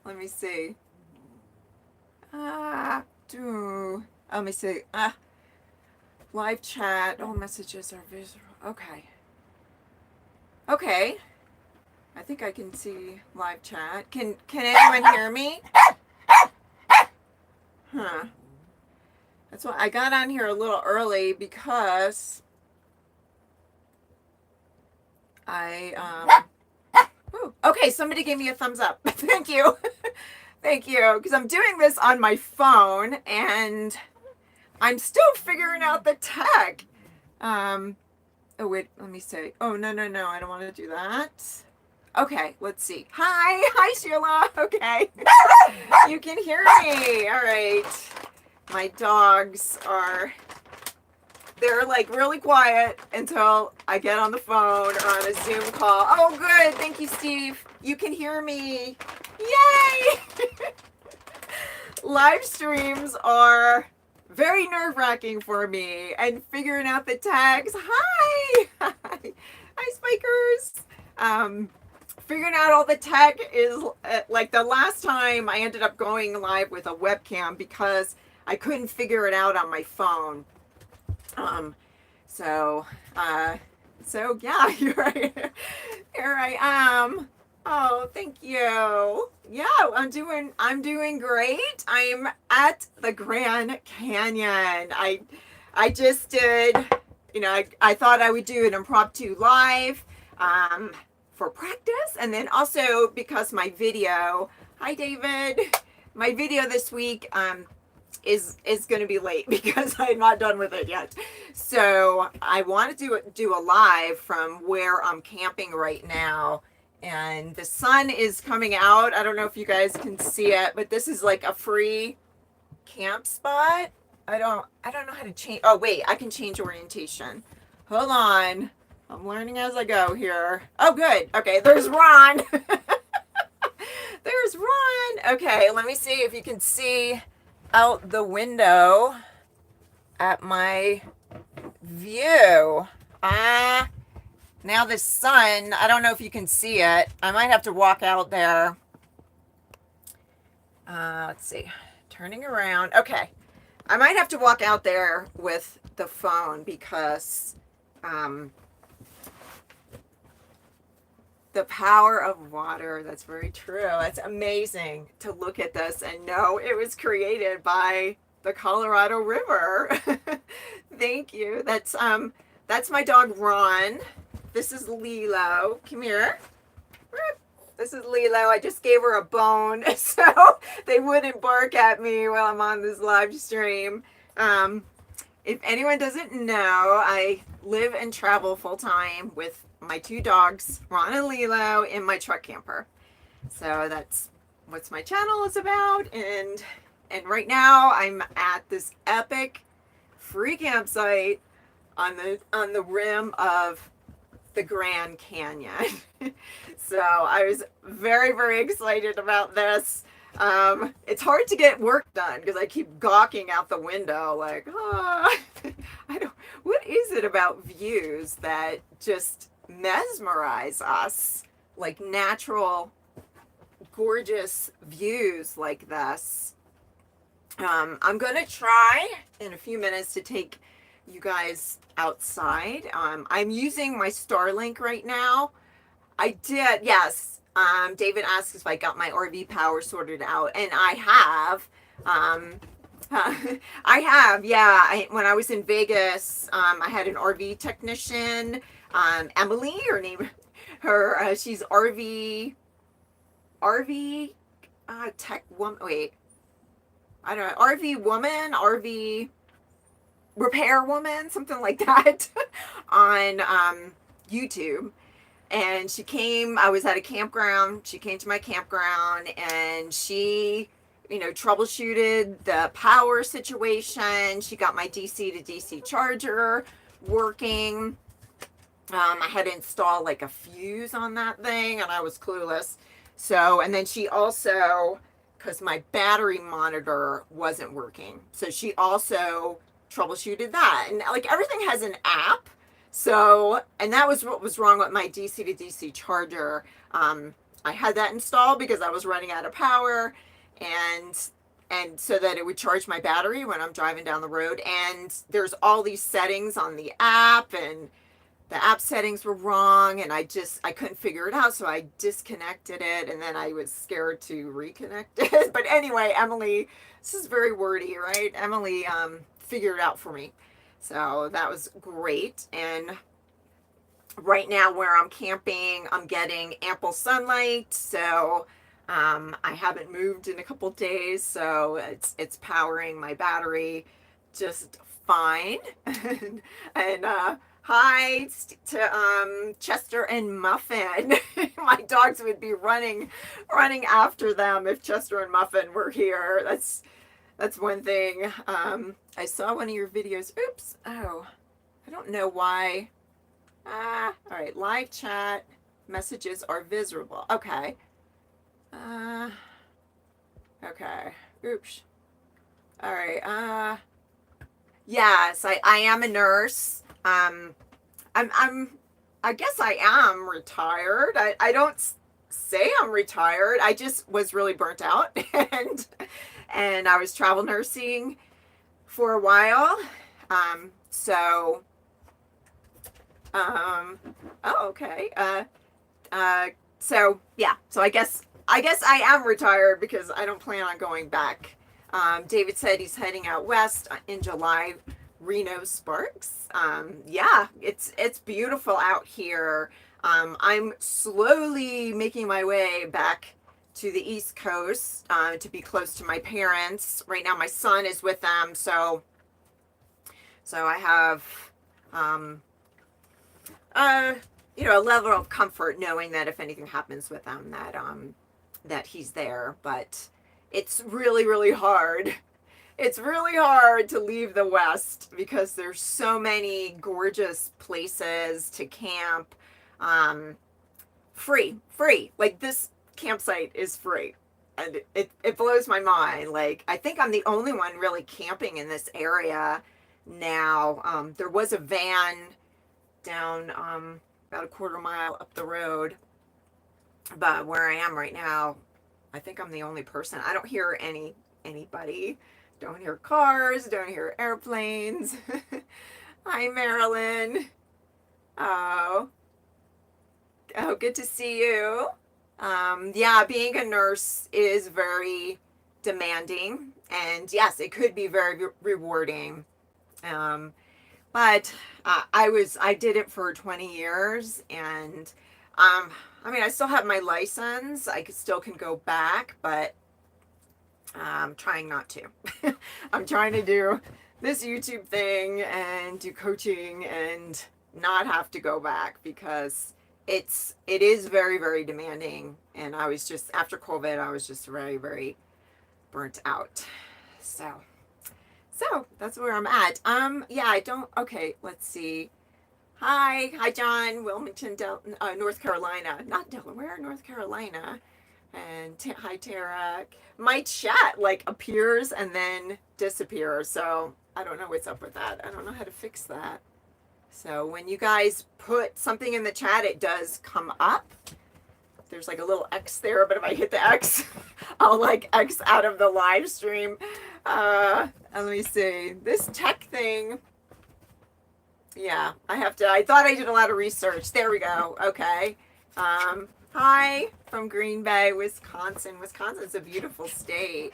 Let me see. Let me see. Live chat. All messages are visible. Okay. Okay. I think I can see live chat. Can anyone hear me? Huh. That's why I got on here a little early because okay, somebody gave me a thumbs up. Thank you. Thank you. Because I'm doing this on my phone and I'm still figuring out the tech. Oh wait, let me say. Oh no, I don't want to do that. Okay, let's see. Hi Sheila. Okay. You can hear me. All right. My dogs they're like really quiet until I get on the phone or on a Zoom call. Oh good, thank you Steve. You can hear me. Yay! Live streams are very nerve-wracking for me, and figuring out the tags. Hi Spikers. Figuring out all the tech is like the last time I ended up going live with a webcam because I couldn't figure it out on my phone. So yeah, here I am. Oh, thank you. Yeah, I'm doing great. I'm at the Grand Canyon. I just did, I thought I would do an impromptu live for practice, and then also because my video, hi David, my video this week is going to be late because I'm not done with it yet. So I want to do a live from where I'm camping right now, and the sun is coming out. I don't know if you guys can see it, but this is like a free camp spot. I don't know how to change. Oh wait, I can change orientation. Hold on. I'm learning as I go here. Oh good. Okay, there's Ron. There's Ron. Okay, let me see if you can see out the window at my view. Now the sun, I don't know if you can see it. I might have to walk out there. Let's see. Turning around. Okay. I might have to walk out there with the phone because the power of water. That's very true. That's amazing to look at this and know it was created by the Colorado River. Thank you. That's my dog Ron. This is Lilo. Come here. This is Lilo. I just gave her a bone so they wouldn't bark at me while I'm on this live stream. If anyone doesn't know, I live and travel full time with my two dogs, Ron and Lilo, in my truck camper. So that's what my channel is about. And right now I'm at this epic free campsite on the rim of the Grand Canyon. So I was very, very excited about this. It's hard to get work done because I keep gawking out the window like, what is it about views that just mesmerize us? Like natural, gorgeous views like this. I'm going to try in a few minutes to take you guys outside. I'm using my Starlink right now. I did, yes. David asked if I got my RV power sorted out, and I have. I have, yeah. When I was in Vegas, I had an RV technician, Emily, she's RV tech woman. Wait, I don't know, RV woman, RV repair woman, something like that, on YouTube. And she came, I was at a campground, she came to my campground, and she, troubleshooted the power situation. She got my DC to DC charger working. I had to install like a fuse on that thing, and I was clueless. So, and then she also, because my battery monitor wasn't working, so she also troubleshooted that. And like everything has an app. So, and that was what was wrong with my DC to DC charger. I had that installed because I was running out of power, and so that it would charge my battery when I'm driving down the road. And there's all these settings on the app, and the app settings were wrong, and I couldn't figure it out, so I disconnected it, and then I was scared to reconnect it. But anyway, Emily, this is very wordy, right? Emily figured it out for me. So that was great. And right now where I'm camping, I'm getting ample sunlight, so I haven't moved in a couple days, so it's powering my battery just fine. and hi to Chester and Muffin. My dogs would be running after them if Chester and Muffin were here. That's one thing. I saw one of your videos. Oops. Oh, I don't know why. All right. Live chat messages are visible. Okay. Okay. Oops. All right. Yes, I am a nurse. I guess I am retired. I don't say I'm retired. I just was really burnt out, and I was travel nursing for a while. Oh, okay. So yeah. So I guess I am retired because I don't plan on going back. David said he's heading out west in July. Reno Sparks. Yeah, it's beautiful out here. I'm slowly making my way back to the East Coast to be close to my parents. Right now my son is with them, so I have a level of comfort knowing that if anything happens with them that he's there. But it's really, really hard. It's really hard to leave the West because there's so many gorgeous places to camp. Free. Like, this campsite is free. And it blows my mind. Like, I think I'm the only one really camping in this area now. There was a van down about a quarter mile up the road. But where I am right now, I think I'm the only person. I don't hear anybody. Don't hear cars, don't hear airplanes. Hi, Marilyn. Oh, good to see you. Yeah, being a nurse is very demanding, and yes, it could be very rewarding. But I did it for 20 years, and I mean, I still have my license. I still can go back, but I'm trying not to. I'm trying to do this YouTube thing and do coaching and not have to go back because it is very, very demanding. And I was just, after COVID, I was just very, very burnt out. So that's where I'm at. Yeah, okay, let's see. Hi, John, Wilmington, North Carolina. Not Delaware, North Carolina. And hi, Tara. My chat appears and then disappears, so I don't know what's up with that. I don't know how to fix that. So when you guys put something in the chat, it does come up. There's like a little X there, but if I hit the X, I'll X out of the live stream. And let me see. This tech thing. Yeah, I thought I did a lot of research. There we go. Okay. Hi from Green Bay, Wisconsin. Wisconsin's a beautiful state.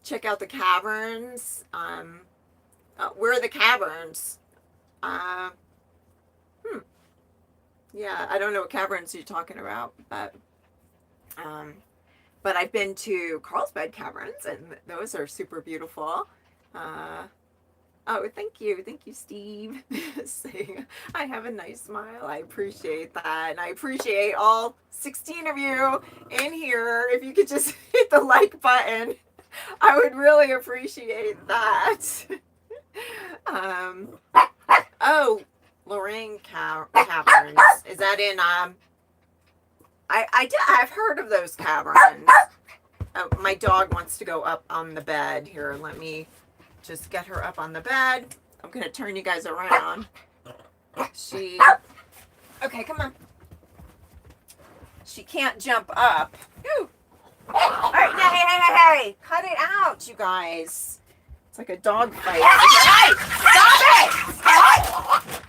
Check out the caverns. Where are the caverns? Yeah, I don't know what caverns you're talking about, but I've been to Carlsbad Caverns, and those are super beautiful. Oh, thank you, Steve. Saying I have a nice smile. I appreciate that, and I appreciate all 16 of you in here. If you could just hit the like button, I would really appreciate that. Oh, Lorraine Caverns. Is that in I've heard of those caverns. Oh, my dog wants to go up on the bed. Here, let me just get her up on the bed. I'm gonna turn you guys around. Okay, come on. she can't jump up. Ooh. All right, hey, cut it out, you guys. It's like a dog fight. Hey, stop it!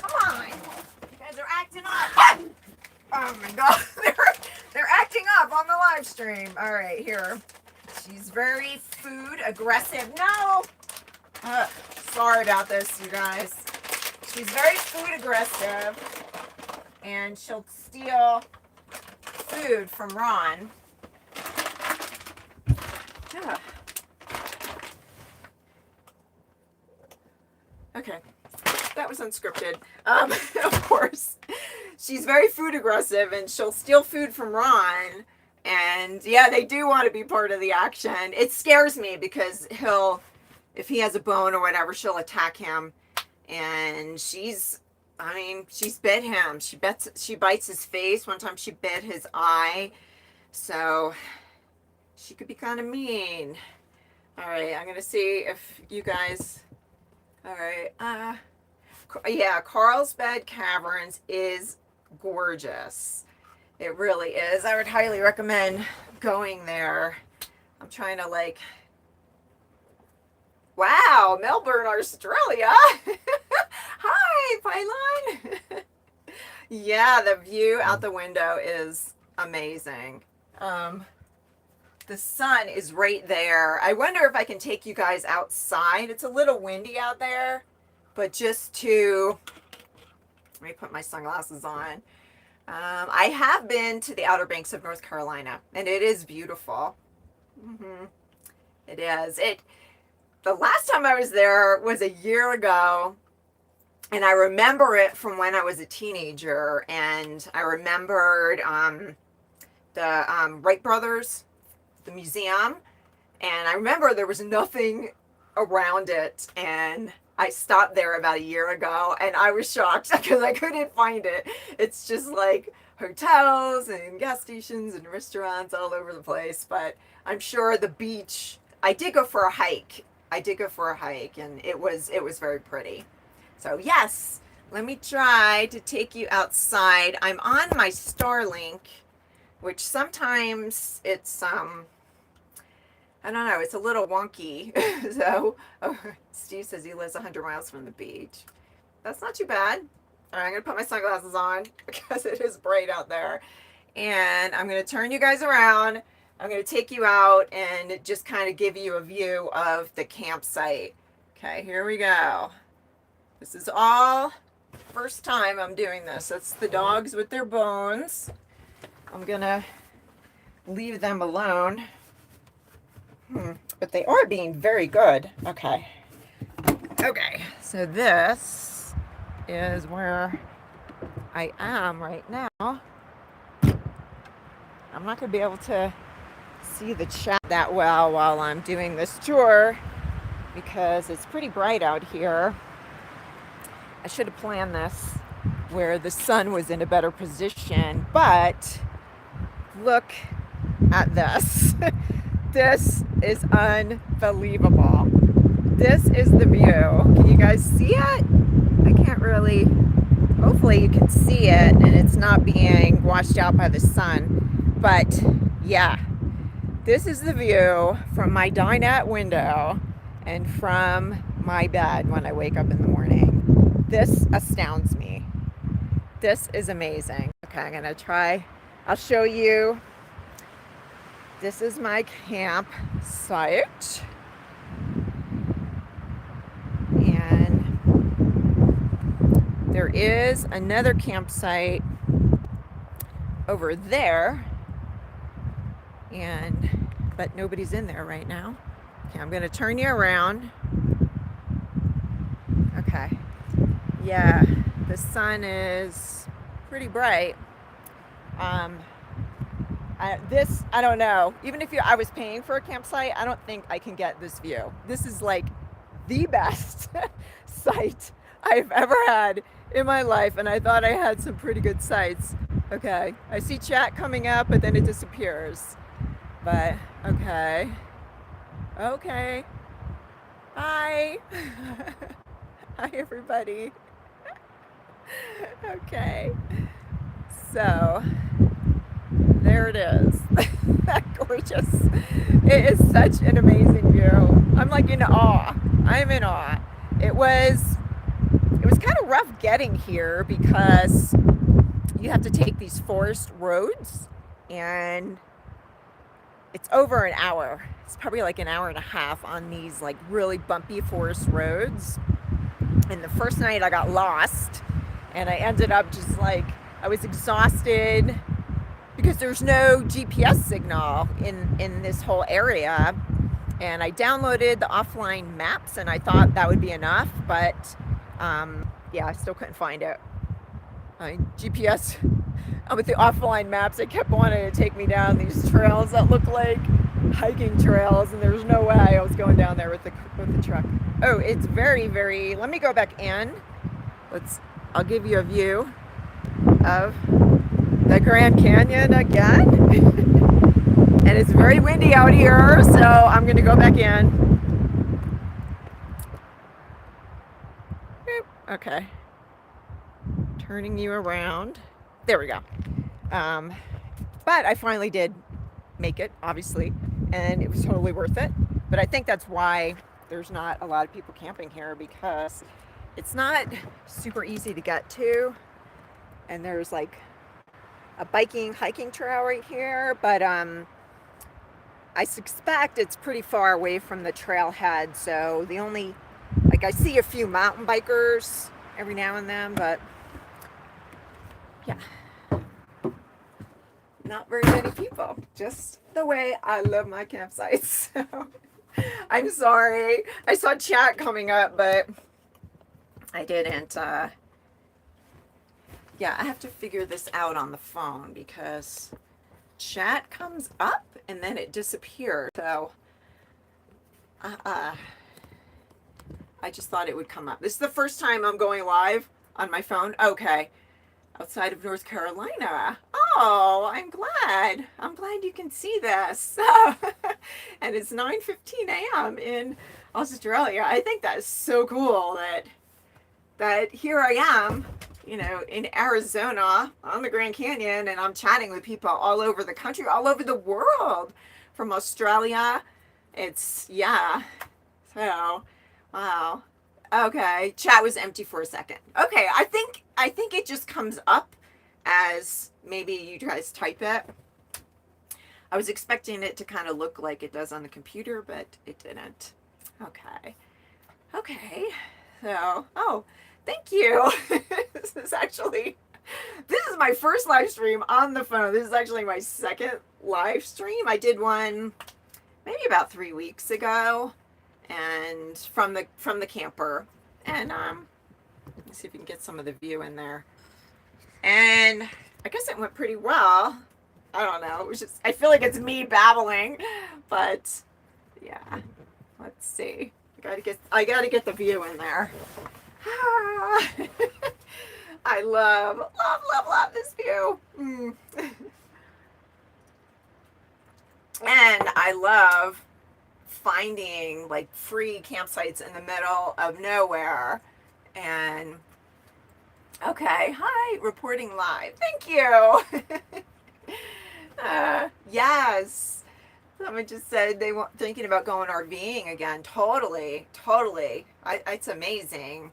Come on. You guys are acting up. Oh my God, they're acting up on the live stream. All right, here. She's very food aggressive. No. Sorry about this, you guys. She's very food aggressive, and she'll steal food from Ron. Yeah. Okay, that was unscripted. Of course, she's very food aggressive, and she'll steal food from Ron. And yeah, they do want to be part of the action. It scares me because if he has a bone or whatever, she'll attack him. And she's bit him. She bites his face. One time she bit his eye. So she could be kind of mean. All right, I'm gonna see if you guys. All right, yeah, Carlsbad Caverns is gorgeous. It really is. I would highly recommend going there. I'm trying to wow, Melbourne, Australia. Hi, Pylon. Yeah, the view out the window is amazing. The sun is right there. I wonder if I can take you guys outside. It's a little windy out there, but let me put my sunglasses on. I have been to the Outer Banks of North Carolina, and it is beautiful. It is. The last time I was there was a year ago, and I remember it from when I was a teenager, and I remembered the Wright brothers, the museum, and I remember there was nothing around it, and I stopped there about a year ago, and I was shocked because I couldn't find it. It's just like hotels and gas stations and restaurants all over the place, but I'm sure the beach, I did go for a hike, and it was very pretty. So yes, let me try to take you outside. I'm on my Starlink, which sometimes it's I don't know, it's a little wonky. So Steve says he lives 100 miles from the beach. That's not too bad. All right, I'm gonna put my sunglasses on because it is bright out there, and I'm gonna turn you guys around. I'm gonna take you out and just kind of give you a view of the campsite. Okay, here we go. This is all first time I'm doing this. That's the dogs with their bones. I'm gonna leave them alone. But they are being very good. Okay, so this is where I am right now. I'm not gonna be able to see the chat that well while I'm doing this tour because it's pretty bright out here. I should have planned this where the sun was in a better position, but look at this. This is unbelievable. This is the view. Can you guys see it? I can't really. Hopefully you can see it and it's not being washed out by the sun. But yeah, this is the view from my dinette window and from my bed when I wake up in the morning. This astounds me. This is amazing. Okay, I'm gonna try. I'll show you. This is my campsite. And there is another campsite over there. But nobody's in there right now. Okay, I'm gonna turn you around. Okay. Yeah, the sun is pretty bright. I don't know. Even if I was paying for a campsite, I don't think I can get this view. This is like the best sight I've ever had in my life, and I thought I had some pretty good sights. Okay, I see chat coming up, but then it disappears. But okay. Hi. Hi, everybody. Okay. So there there it is. Gorgeous. It is such an amazing view. I'm like in awe. I'm in awe. It was kind of rough getting here because you have to take these forest roads, and it's over an hour. It's probably like an hour and a half on these like really bumpy forest roads. And the first night I got lost, and I ended up just like, I was exhausted because there's no GPS signal in this whole area. And I downloaded the offline maps, and I thought that would be enough, but yeah, I still couldn't find it. GPS with the offline maps, it kept wanting to take me down these trails that look like hiking trails, and there's no way I was going down there with the truck. Oh, it's very, very, let me go back in. I'll give you a view of the Grand Canyon again. And it's very windy out here, so I'm gonna go back in. Okay. Turning you around. There we go. But I finally did make it, obviously, and it was totally worth it. But I think that's why there's not a lot of people camping here, because it's not super easy to get to. And there's like a hiking trail right here, but I suspect it's pretty far away from the trailhead. So I see a few mountain bikers every now and then, but yeah, not very many people. Just the way I love my campsites. So I'm sorry. I saw chat coming up, but I didn't. Yeah, I have to figure this out on the phone because chat comes up and then it disappeared. So I just thought it would come up. This is the first time I'm going live on my phone. Okay. Outside of North Carolina. Oh, I'm glad. I'm glad you can see this. And it's 9:15 a.m. in Australia. I think that is so cool that here I am, in Arizona on the Grand Canyon, and I'm chatting with people all over the country, all over the world, from Australia. Yeah. So, wow. Okay, chat was empty for a second. Okay, I think it just comes up as maybe you guys type it. I was expecting it to kind of look like it does on the computer, but it didn't. Okay. So, oh, thank you. This is my first live stream on the phone. This is actually my second live stream. I did one maybe about 3 weeks ago, and from the camper, and let's see if we can get some of the view in there. And I guess it went pretty well. I don't know. It was just, I feel like it's me babbling, but yeah. Let's see. I gotta get the view in there. I love this view. And I love finding like free campsites in the middle of nowhere. And okay, hi, reporting live. Thank you. Yes. Someone just said they were thinking about going RVing again. Totally. It's amazing.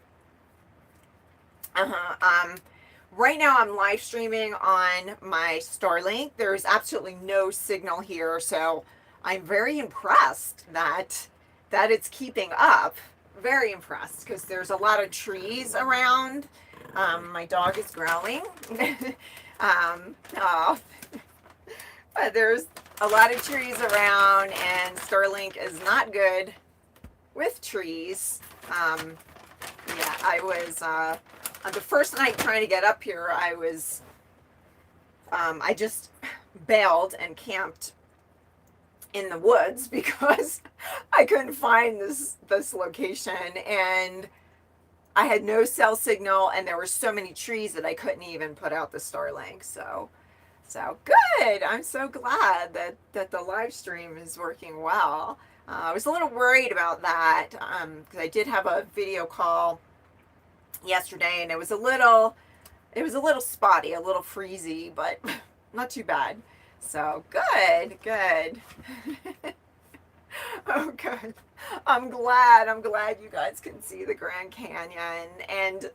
Right now I'm live streaming on my Starlink. There's absolutely no signal here, so I'm very impressed that it's keeping up. Very impressed, because there's a lot of trees around. My dog is growling. Oh. But there's a lot of trees around, and Starlink is not good with trees. Yeah, I was on the first night trying to get up here. I just bailed and camped in the woods because I couldn't find this location, and I had no cell signal, and there were so many trees that I couldn't even put out the Starlink. So good. I'm so glad that the live stream is working well. I was a little worried about that because I did have a video call yesterday, and it was a little spotty, a little freezy, but not too bad. So good, good. Oh, good. I'm glad. I'm glad you guys can see the Grand Canyon. And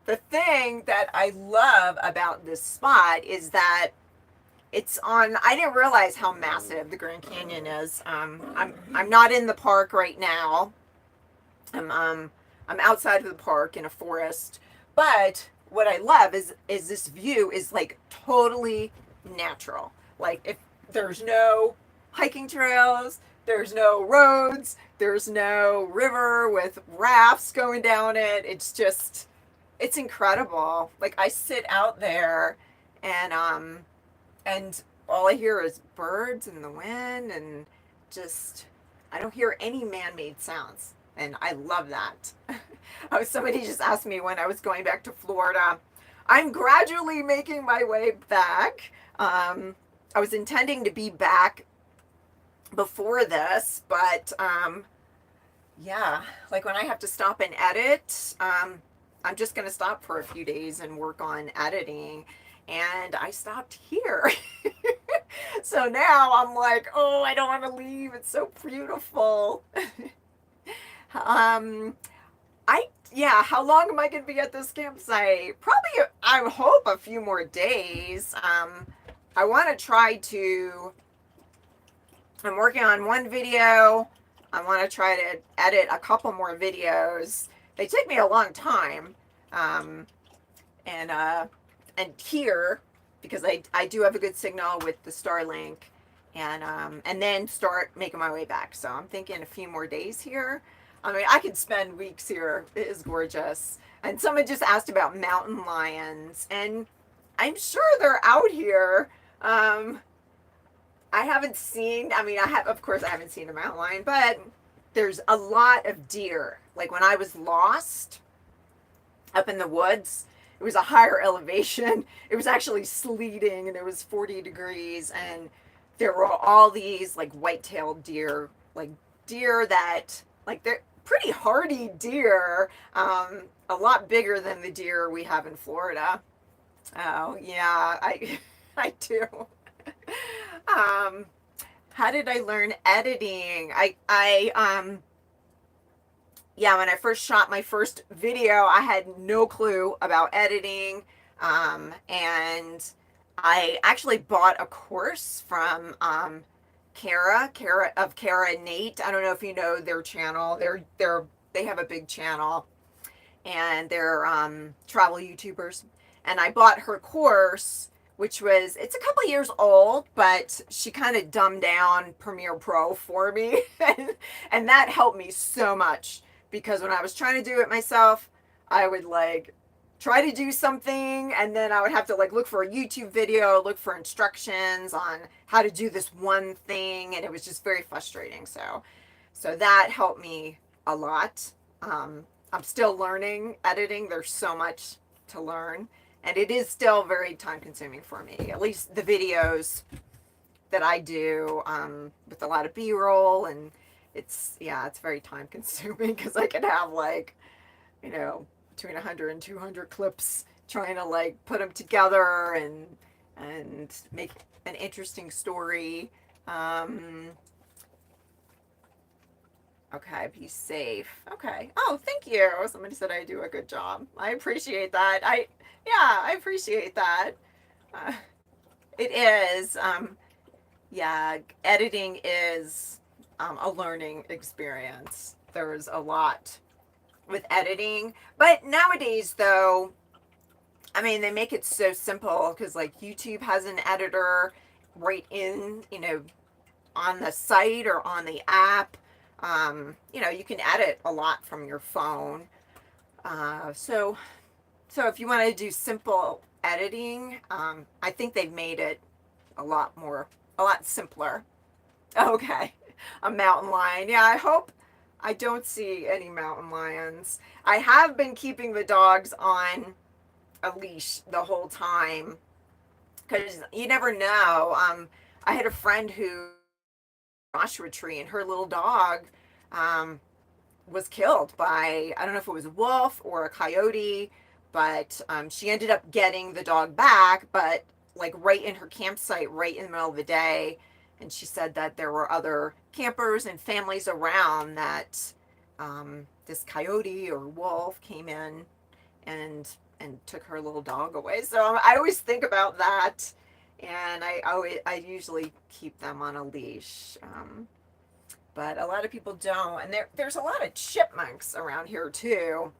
the thing that I love about this spot is that it's on. I didn't realize how massive the Grand Canyon is. I'm not in the park right now. I'm outside of the park in a forest. But what I love is this view is like totally natural. Like if there's no hiking trails, there's no roads, there's no river with rafts going down it. It's incredible. Like I sit out there and all I hear is birds and the wind and just I don't hear any man-made sounds. And I love that. Oh, somebody just asked me when I was going back to Florida. I'm gradually making my way back. I was intending to be back before this, but yeah, like when I have to stop and edit, I'm just going to stop for a few days and work on editing. And I stopped here. So now I'm like, oh, I don't want to leave. It's so beautiful. How long am I going to be at this campsite? Probably, I hope a few more days. I want to try to, I'm working on one video. I want to try to edit a couple more videos. They take me a long time. And here, because I do have a good signal with the Starlink, and then start making my way back. So I'm thinking a few more days here. I mean, I could spend weeks here. It is gorgeous. And someone just asked about mountain lions, and I'm sure they're out here. I haven't seen, I mean, of course I haven't seen a mountain lion, but there's a lot of deer. Like when I was lost up in the woods, it was a higher elevation. It was actually sleeting and it was 40 degrees, and there were all these like white-tailed deer, like deer that, like they're pretty hardy deer, a lot bigger than the deer we have in Florida. Oh yeah, I do. How did I learn editing? When I first shot my first video, I had no clue about editing. And I actually bought a course from Kara and Nate. I don't know if you know their channel. They have a big channel, and they're travel YouTubers. And I bought her course, which it's a couple years old, but she kind of dumbed down Premiere Pro for me. And that helped me so much, because when I was trying to do it myself, I would like try to do something, and then I would have to like look for a YouTube video, look for instructions on how to do this one thing, and it was just very frustrating. So that helped me a lot. I'm still learning editing. There's so much to learn, and it is still very time consuming for me. At least the videos that I do with a lot of B-roll, and it's very time consuming, because I can have like, between 100 and 200 clips trying to like put them together and make an interesting story. Okay, be safe. Okay. Oh, thank you. Somebody said I do a good job. I appreciate that. I appreciate that. It is. Editing is a learning experience. There's a lot with editing, but nowadays though, I mean, they make it so simple, because like YouTube has an editor right in, on the site or on the app. You can edit a lot from your phone. So if you want to do simple editing, I think they've made it a lot simpler. Okay. A mountain lion. Yeah, I hope I don't see any mountain lions. I have been keeping the dogs on a leash the whole time, because you never know. I had a friend who Joshua tree, and her little dog was killed by, I don't know if it was a wolf or a coyote, but she ended up getting the dog back, but like right in her campsite, right in the middle of the day. And she said that there were other campers and families around that this coyote or wolf came in and took her little dog away. So I always think about that, and I usually keep them on a leash. But a lot of people don't, and there's a lot of chipmunks around here too.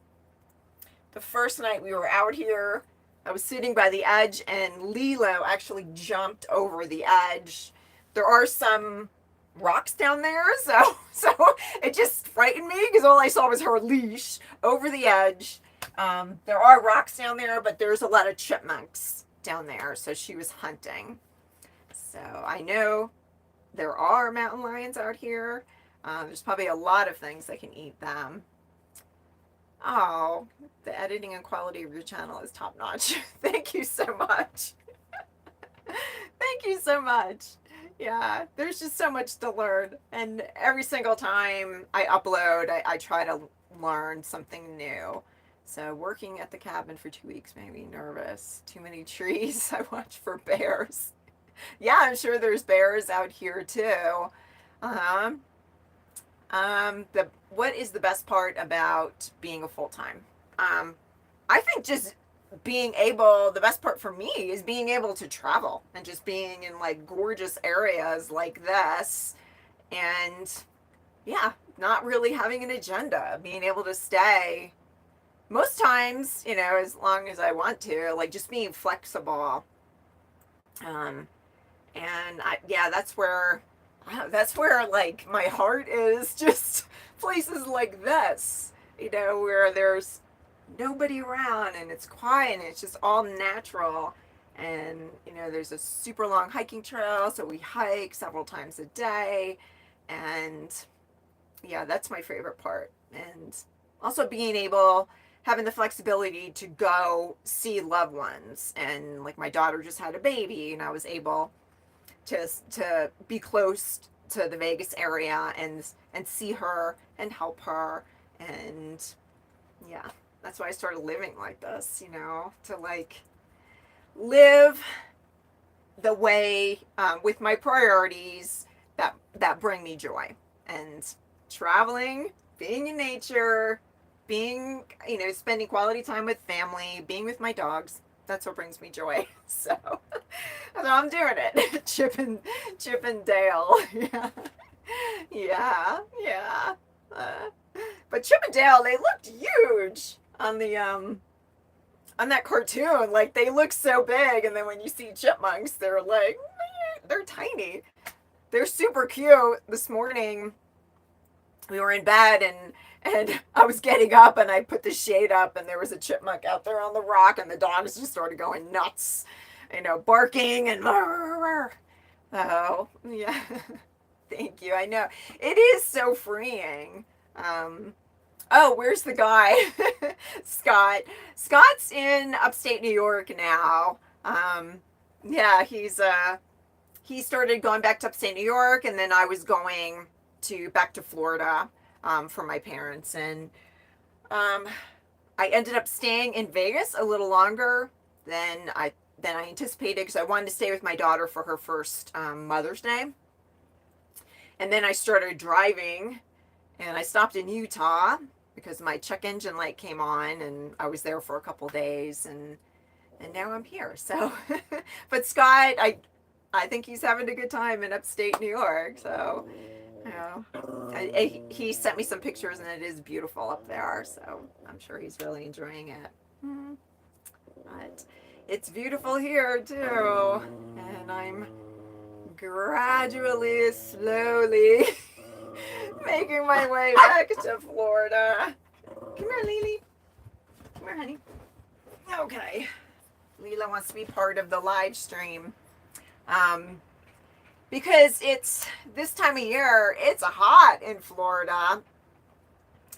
The first night we were out here, I was sitting by the edge, and Lilo actually jumped over the edge. There are some rocks down there, so it just frightened me because all I saw was her leash over the edge. There are rocks down there, but there's a lot of chipmunks down there, so she was hunting. So I know there are mountain lions out here. There's probably a lot of things that can eat them. Oh, the editing and quality of your channel is top notch. Thank you so much. Thank you so much. Yeah, there's just so much to learn. And every single time I upload, I try to learn something new. So working at the cabin for 2 weeks made me nervous. Too many trees. I watch for bears. Yeah, I'm sure there's bears out here too. What is the best part about being a full-time? I think just the best part for me is being able to travel and just being in like gorgeous areas like this, and yeah, not really having an agenda, being able to stay most times, as long as I want to, like just being flexible. And that's where like my heart is, just places like this, where there's nobody around and it's quiet and it's just all natural. And there's a super long hiking trail, so we hike several times a day. And yeah, that's my favorite part. And also having the flexibility to go see loved ones. And like my daughter just had a baby, and I was able to be close to the Vegas area and see her and help her. And yeah, that's why I started living like this, to like live the way with my priorities that bring me joy. And traveling, being in nature, spending quality time with family, being with my dogs, that's what brings me joy. So I'm doing it. Chip and Dale. Yeah. But Chip and Dale, they looked huge on the on that cartoon. Like, they look so big, and then when you see chipmunks, they're like, they're tiny. They're super cute. This morning we were in bed, and I was getting up, and I put the shade up, and there was a chipmunk out there on the rock, and the dogs just started going nuts, barking and oh yeah. Thank you. I know it is so freeing. Oh, where's the guy? Scott. Scott's in upstate New York now. Yeah, he started going back to upstate New York, and then I was going back to Florida for my parents, and I ended up staying in Vegas a little longer than I anticipated, because I wanted to stay with my daughter for her first Mother's Day. And then I started driving, and I stopped in Utah because my check engine light came on, and I was there for a couple days, and now I'm here. So, but Scott, I think he's having a good time in upstate New York. So, he sent me some pictures, and it is beautiful up there. So I'm sure he's really enjoying it. But it's beautiful here too, and I'm gradually, slowly making my way back to Florida. Come here, Lily. Come here, honey. Okay. Lila wants to be part of the live stream. Because it's this time of year, it's hot in Florida,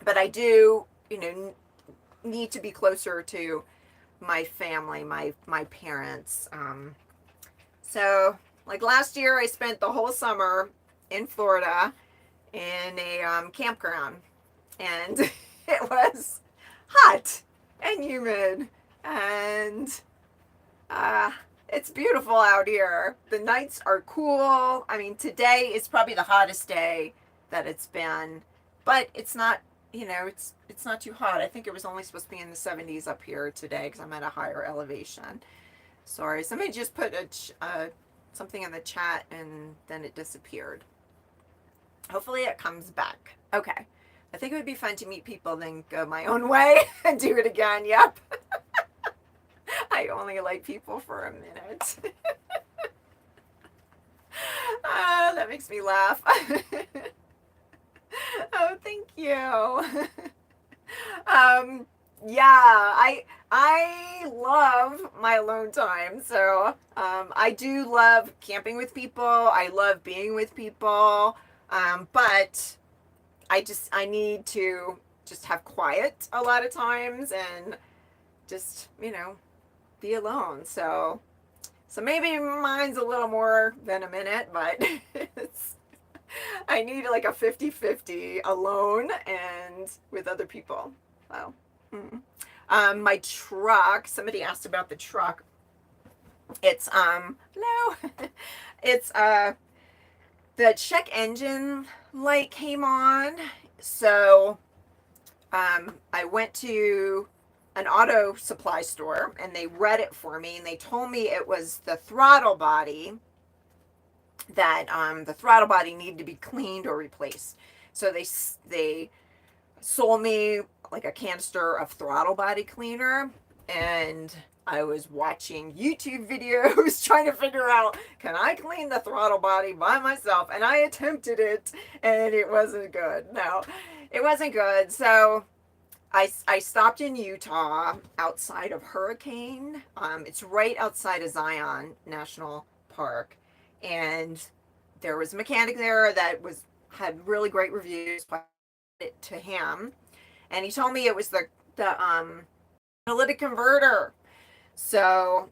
but I do, need to be closer to my family, my parents. So like last year, I spent the whole summer in Florida in a campground, and it was hot and humid, and It's beautiful out here. The nights are cool. I mean, today is probably the hottest day that it's been, but it's not, it's not too hot. I think it was only supposed to be in the 70s up here today because I'm at a higher elevation. Sorry, somebody just put something in the chat and then it disappeared. Hopefully it comes back. Okay. I think it would be fun to meet people, then go my own way and do it again. Yep. I only like people for a minute. That makes me laugh. Oh, thank you. Yeah, I love my alone time. So I do love camping with people. I love being with people. But I need to just have quiet a lot of times and just, be alone. So maybe mine's a little more than a minute, but I need like a 50-50 alone and with other people. So, my truck, somebody asked about the truck. It's, no, it's, the check engine light came on. So, I went to an auto supply store and they read it for me and they told me it was the throttle body, that the throttle body needed to be cleaned or replaced. So they sold me like a canister of throttle body cleaner, and I was watching YouTube videos trying to figure out, can I clean the throttle body by myself? And I attempted it and it wasn't good. No, it wasn't good. So I stopped in Utah outside of Hurricane. It's right outside of Zion National Park. And there was a mechanic there that had really great reviews. I sent it to him. And he told me it was the catalytic converter. So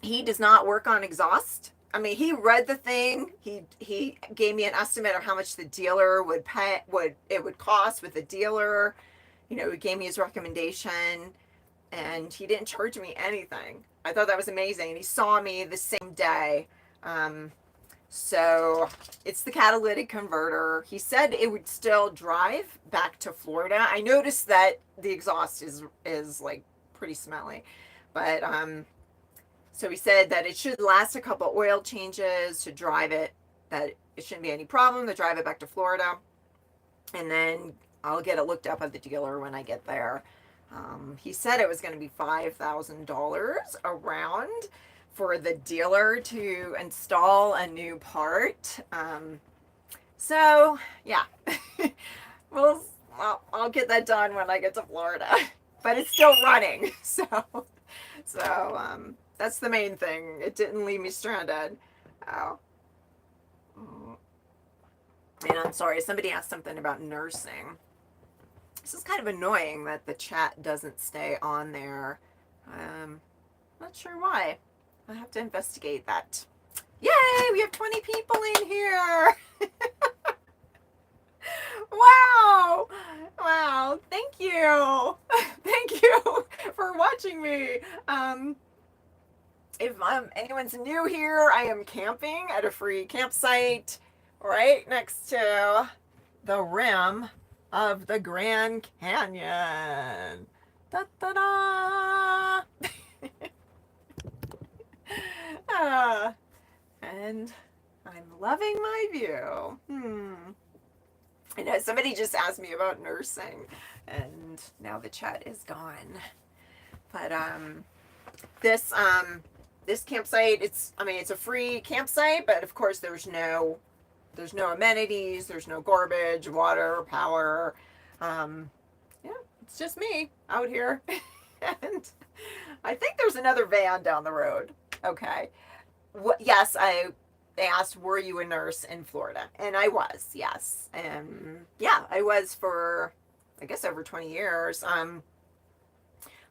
he does not work on exhaust. I mean, he read the thing. He gave me an estimate of how much the dealer would pay, it would cost with the dealer. He gave me his recommendation, and he didn't charge me anything. I thought that was amazing. And he saw me the same day. So it's the catalytic converter. He said it would still drive back to Florida. I noticed that the exhaust is like pretty smelly, but so he said that it should last a couple oil changes to drive it, that it shouldn't be any problem to drive it back to Florida. And then I'll get it looked up at the dealer when I get there. He said it was going to be $5,000 around for the dealer to install a new part. So yeah, I'll get that done when I get to Florida, but it's still running. So that's the main thing. It didn't leave me stranded. Oh. And I'm sorry, somebody asked something about nursing. This is kind of annoying that the chat doesn't stay on there. Not sure why. I'll have to investigate that. Yay! We have 20 people in here! Wow! Wow! Thank you! Thank you for watching me. If anyone's new here, I am camping at a free campsite right next to the rim of the Grand Canyon. Da da da! And I'm loving my view. I know somebody just asked me about nursing, and now the chat is gone. But this campsite, it's a free campsite, but of course there's no amenities, there's no garbage, water, power. Yeah, it's just me out here. And I think there's another van down the road. Okay. Yes, they asked, were you a nurse in Florida? And I was, yes. And yeah, I was for, I guess, over 20 years.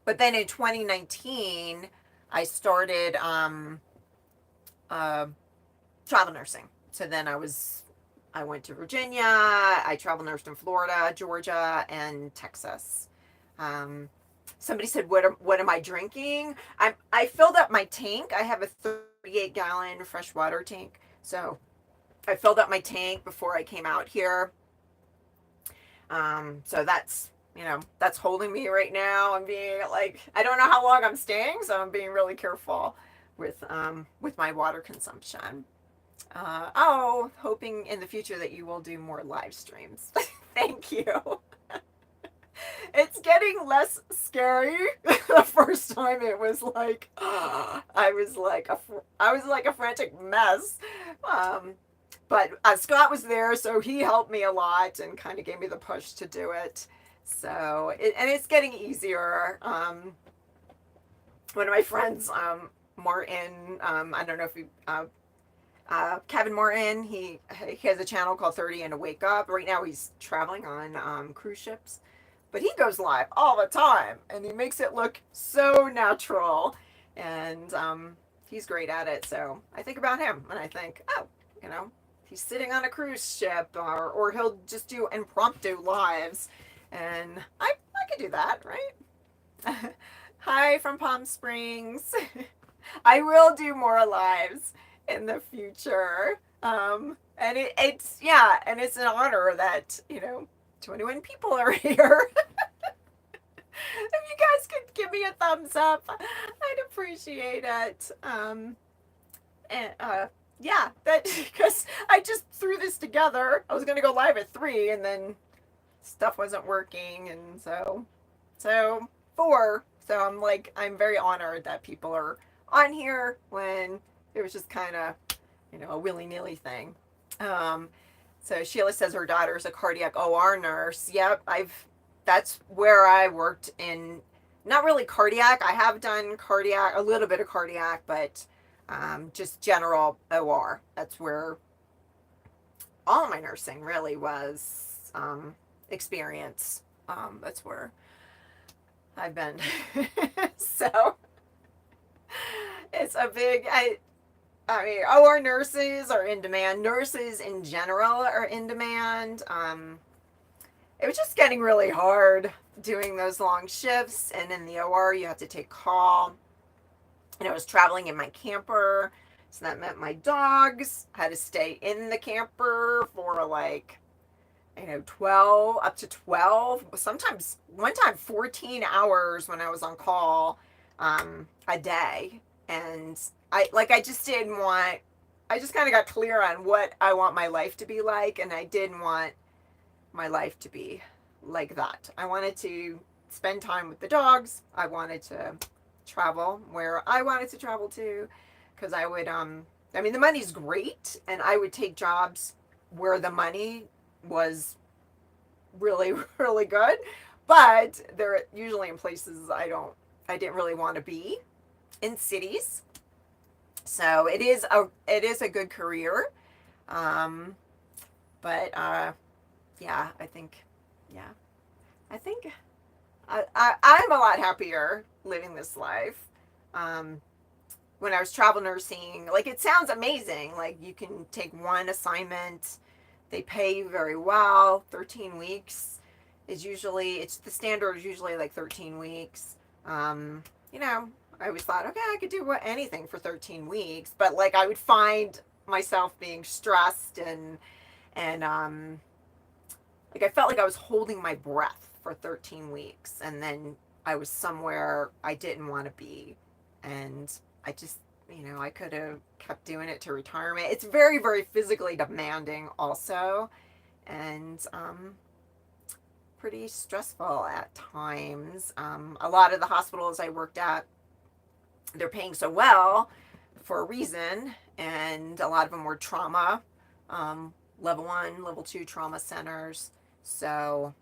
But then in 2019, I started travel nursing. So then I went to Virginia, I travel nursed in Florida, Georgia, and Texas. Somebody said, what am I drinking? I filled up my tank. I have a 38-gallon freshwater tank. So I filled up my tank before I came out here. So that's, that's holding me right now. I'm being like, I don't know how long I'm staying, so I'm being really careful with my water consumption. Hoping in the future that you will do more live streams. Thank you. It's getting less scary. The first time it was like, I was like a frantic mess. But Scott was there, so he helped me a lot and kind of gave me the push to do it. So, and it's getting easier. One of my friends, Martin, I don't know if you, Kevin Martin, he has a channel called 30 and a Wake Up. Right now he's traveling on cruise ships. But he goes live all the time, and he makes it look so natural. And he's great at it, so I think about him, and I think, he's sitting on a cruise ship, or he'll just do impromptu lives, and I could do that, right? Hi from Palm Springs. I will do more lives in the future, and it's an honor that 21 people are here. If you guys could give me a thumbs up, I'd appreciate it. That because I just threw this together. I was gonna go live at 3, and then stuff wasn't working, and so 4. So I'm very honored that people are on here when it was just kind of a willy-nilly thing. So Sheila says her daughter's a cardiac OR nurse. Yep, that's where I worked in, not really cardiac. I have done cardiac, a little bit of cardiac, but just general OR. That's where all of my nursing really was experience. That's where I've been. So it's a big, I mean, OR nurses are in demand. Nurses in general are in demand. It was just getting really hard doing those long shifts. And in the OR, you have to take call. And I was traveling in my camper. So that meant my dogs had to stay in the camper for 12, up to 12. Sometimes, one time, 14 hours when I was on call a day. And I just didn't want, I just kind of got clear on what I want my life to be like, and I didn't want my life to be like that. I wanted to spend time with the dogs. I wanted to travel where I wanted to travel to, because I would, the money's great, and I would take jobs where the money was really, really good, but they're usually in places I didn't really want to be, in cities. So it is a good career, I think I'm a lot happier living this life. When I was travel nursing, it sounds amazing. You can take one assignment, they pay you very well. 13 weeks is usually, the standard is usually 13 weeks. I always thought, okay, I could do anything for 13 weeks, but I would find myself being stressed and I felt like I was holding my breath for 13 weeks, and then I was somewhere I didn't want to be, and I just, I could have kept doing it to retirement. It's very, very physically demanding also, and pretty stressful at times. A lot of the hospitals I worked at, they're paying so well for a reason, and a lot of them were trauma, level 1, level 2 trauma centers. So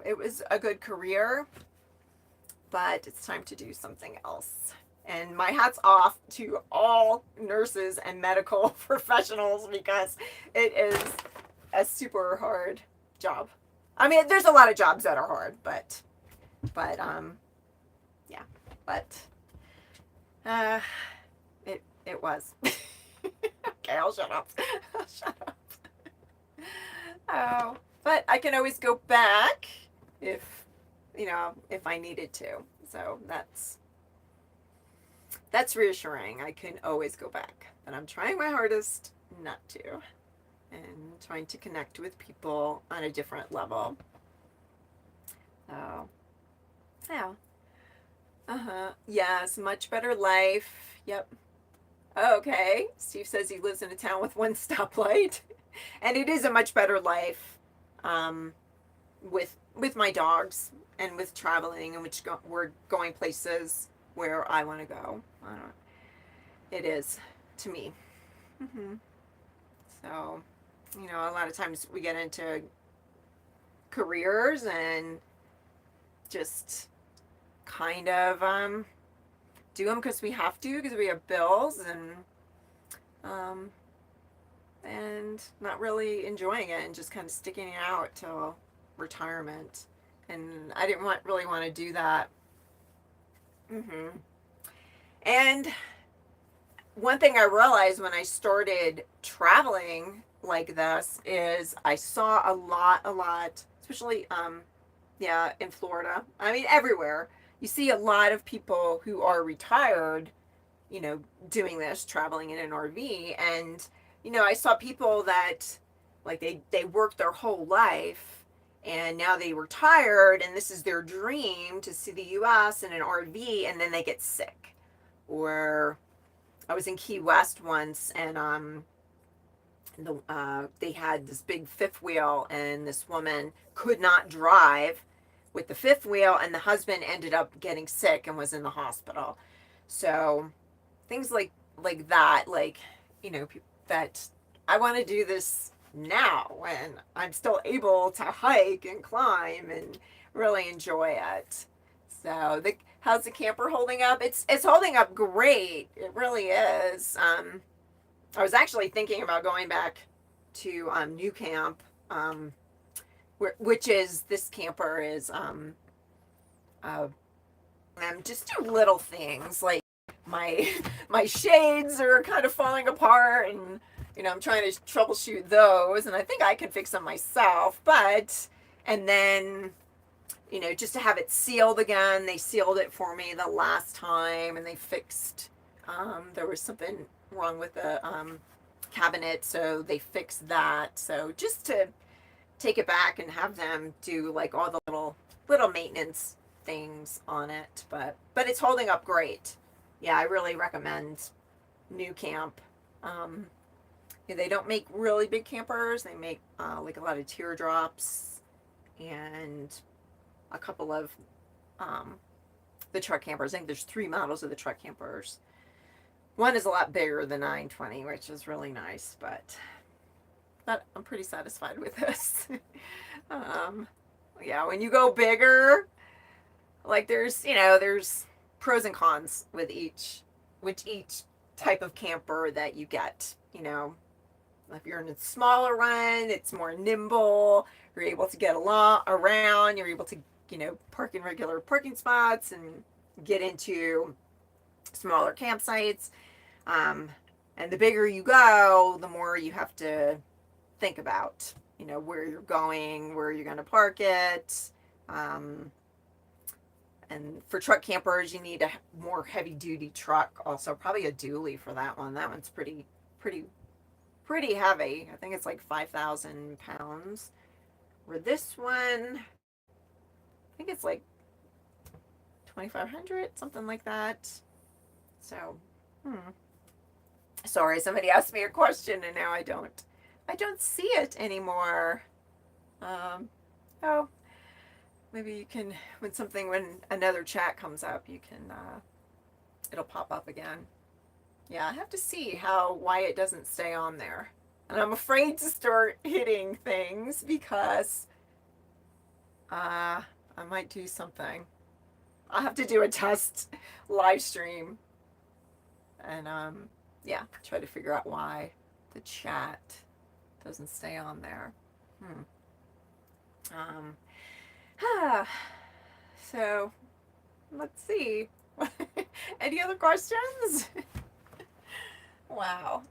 it was a good career, but it's time to do something else. And my hat's off to all nurses and medical professionals, because it is a super hard job. I mean, there's a lot of jobs that are hard, but it was. Okay, I'll shut up. I'll shut up. Oh, but I can always go back if you know, if I needed to. So that's reassuring. I can always go back, but I'm trying my hardest not to, and trying to connect with people on a different level. So, yeah. Uh-huh. Yes, much better life. Yep. Okay. Steve says he lives in a town with one stoplight. And it is a much better life, um, with my dogs and with traveling, and we're going places where I want to go. I don't know. It is to me. Hmm. So, you know, a lot of times we get into careers and just kind of do them because we have to, because we have bills, um, and not really enjoying it and just kind of sticking it out till retirement. And I didn't really want to do that. Hmm. And one thing I realized when I started traveling like this is I saw a lot, especially yeah, in Florida. I mean, everywhere. You see a lot of people who are retired, you know, doing this, traveling in an RV. And, you know, I saw people that, like, they worked their whole life and now they retired and this is their dream to see the US in an RV, and then they get sick. Or I was in Key West once, and they had this big fifth wheel, and this woman could not drive with the fifth wheel, and the husband ended up getting sick and was in the hospital. So things like that, like, you know, that I want to do this now when I'm still able to hike and climb and really enjoy it. So how's the camper holding up? It's holding up great. It really is. I was actually thinking about going back to New Camp, which is this camper is uh, just do little things like my my shades are kind of falling apart, and you know I'm trying to troubleshoot those, and I think I can fix them myself. But and then you know just to have it sealed again, they sealed it for me the last time, and they fixed. There was something wrong with the cabinet, so they fixed that. So just to take it back and have them do like all the little maintenance things on it, but it's holding up great. Yeah, I really recommend New Camp. Yeah, they don't make really big campers. They make like a lot of teardrops and a couple of um, the truck campers. I think there's 3 models of the truck campers. One is a lot bigger than 920, which is really nice, but I'm pretty satisfied with this. um, yeah, when you go bigger, like there's pros and cons with each type of camper that you get. You know, if you're in a smaller one, it's more nimble. You're able to get around. You're able to park in regular parking spots and get into smaller campsites. Um, and the bigger you go, the more you have to think about, where you're going, where you're going to park it. And for truck campers, you need a more heavy duty truck. Also, probably a dually for that one. That one's pretty heavy. I think it's like 5,000 pounds. For this one, I think it's like 2,500, something like that. So, sorry, somebody asked me a question and now I don't see it anymore. Oh, maybe you can, when another chat comes up, you can, it'll pop up again. Yeah, I have to see why it doesn't stay on there. And I'm afraid to start hitting things because, I might do something. I'll have to do a test live stream and, yeah, try to figure out why the chat doesn't stay on there. So let's see. Any other questions? Wow.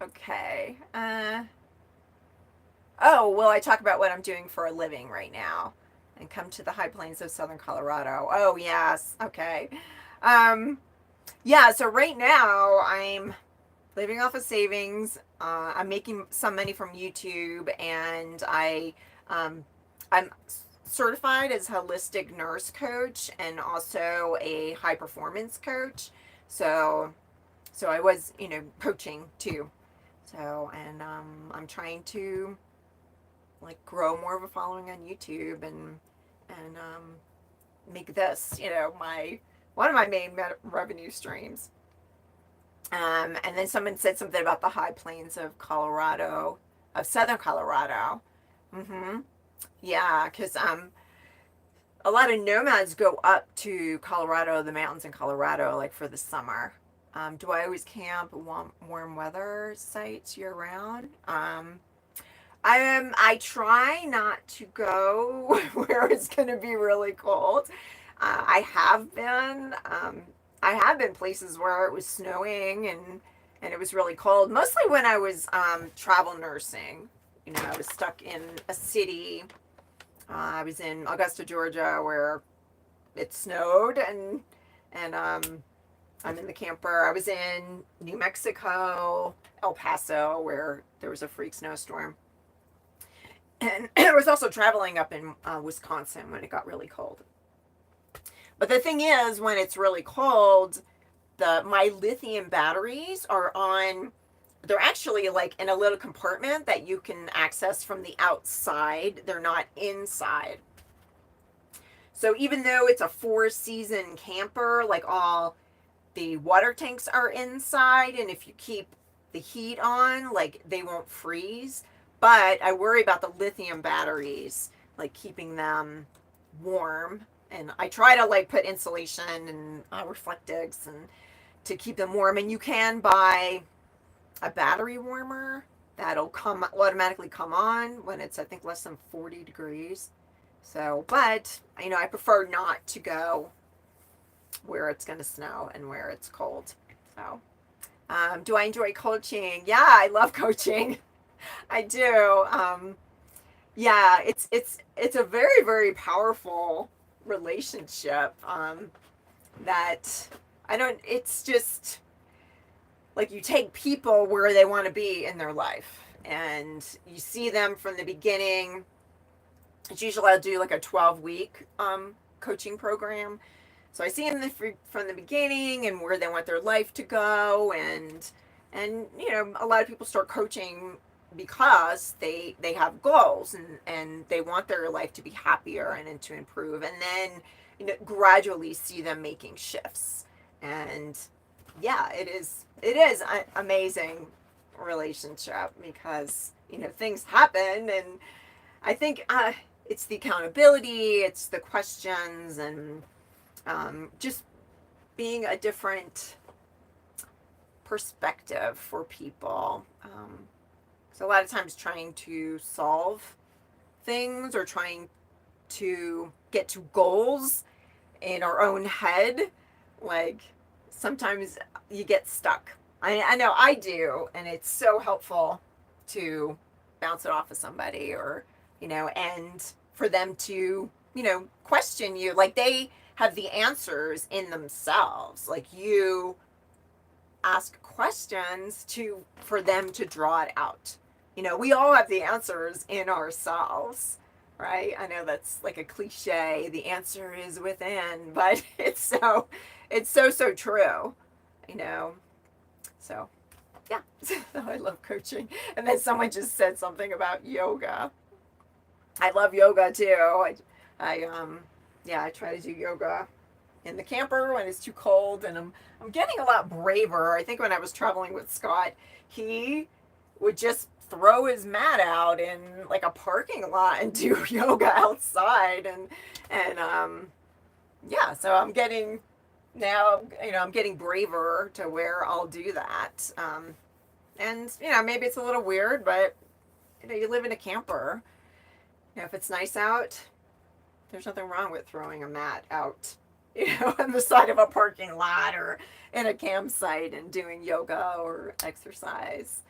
Okay. Oh, well, I talk about what I'm doing for a living right now. and come to the high plains of southern Colorado. Oh, yes. Okay. Um, yeah, so right now I'm living off of savings. I'm making some money from YouTube, and I'm certified as holistic nurse coach and also a high performance coach. So, so I was, coaching too. So, and I'm trying to like grow more of a following on YouTube and make this, my one of my main revenue streams. And then someone said something about the high plains of Colorado, of southern Colorado. Mm-hmm. Yeah, because a lot of nomads go up to Colorado, the mountains in Colorado, like for the summer. Do I always camp warm weather sites year round? I try not to go where it's going to be really cold. I have been. I have been places where it was snowing and it was really cold. Mostly when I was travel nursing. I was stuck in a city. I was in Augusta, Georgia, where it snowed, and I'm in the camper. I was in New Mexico, El Paso, where there was a freak snowstorm. And I was also traveling up in Wisconsin when it got really cold. But the thing is, when it's really cold, my lithium batteries are on. They're actually like in a little compartment that you can access from the outside. They're not inside. So even though it's a 4-season camper, like all the water tanks are inside, and if you keep the heat on, like they won't freeze. But I worry about the lithium batteries, like keeping them warm. And I try to like put insulation and reflectix and to keep them warm. And you can buy a battery warmer that'll automatically come on when it's, I think, less than 40 degrees. So, but I prefer not to go where it's going to snow and where it's cold. So, do I enjoy coaching? Yeah, I love coaching. I do. Yeah, it's a very, very powerful relationship. That it's just like you take people where they want to be in their life, and you see them from the beginning. It's usually I'll do like a 12-week coaching program. So I see them from the beginning and where they want their life to go, and a lot of people start coaching because they have goals and they want their life to be happier and to improve, and then gradually see them making shifts. And yeah, it is an amazing relationship because things happen, and I think it's the accountability, it's the questions, and just being a different perspective for people. So a lot of times trying to solve things or trying to get to goals in our own head, like sometimes you get stuck. I know I do, and it's so helpful to bounce it off of somebody, or and for them to question you, like they have the answers in themselves. Like you ask questions for them to draw it out. We all have the answers in ourselves, right? I know that's like a cliche. The answer is within, but it's so true, So, yeah, I love coaching. And then someone just said something about yoga. I love yoga too. I try to do yoga in the camper when it's too cold, and I'm getting a lot braver. I think when I was traveling with Scott, he would just throw his mat out in like a parking lot and do yoga outside, and yeah, so I'm getting braver to where I'll do that. And maybe it's a little weird, but you live in a camper. If it's nice out, there's nothing wrong with throwing a mat out, on the side of a parking lot or in a campsite and doing yoga or exercise.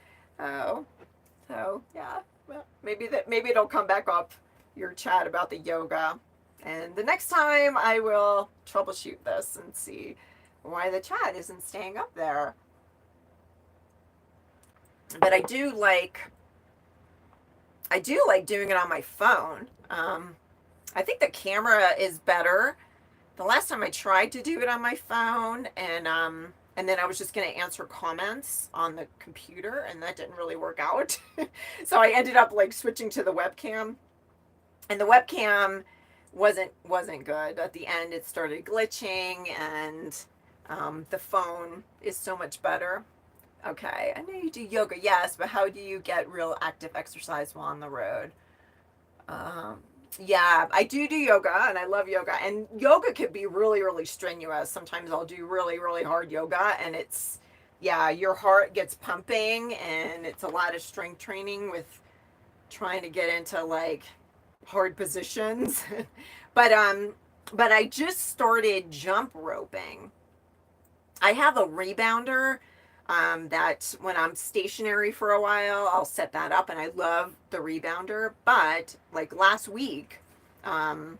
So yeah, well, maybe it'll come back up, your chat about the yoga. And the next time I will troubleshoot this and see why the chat isn't staying up there. But I do like doing it on my phone. I think the camera is better. The last time I tried to do it on my phone, and then I was just going to answer comments on the computer, and that didn't really work out. So I ended up like switching to the webcam, and the webcam wasn't good. At the end, it started glitching, and the phone is so much better. Okay, I know you do yoga, yes, but how do you get real active exercise while on the road? Um, yeah, I do yoga, and I love yoga. And yoga can be really, really strenuous. Sometimes I'll do really, really hard yoga, and yeah, your heart gets pumping, and it's a lot of strength training with trying to get into like hard positions. but but I just started jump roping. I have a rebounder that when I'm stationary for a while, I'll set that up, and I love the rebounder. But like last week, um,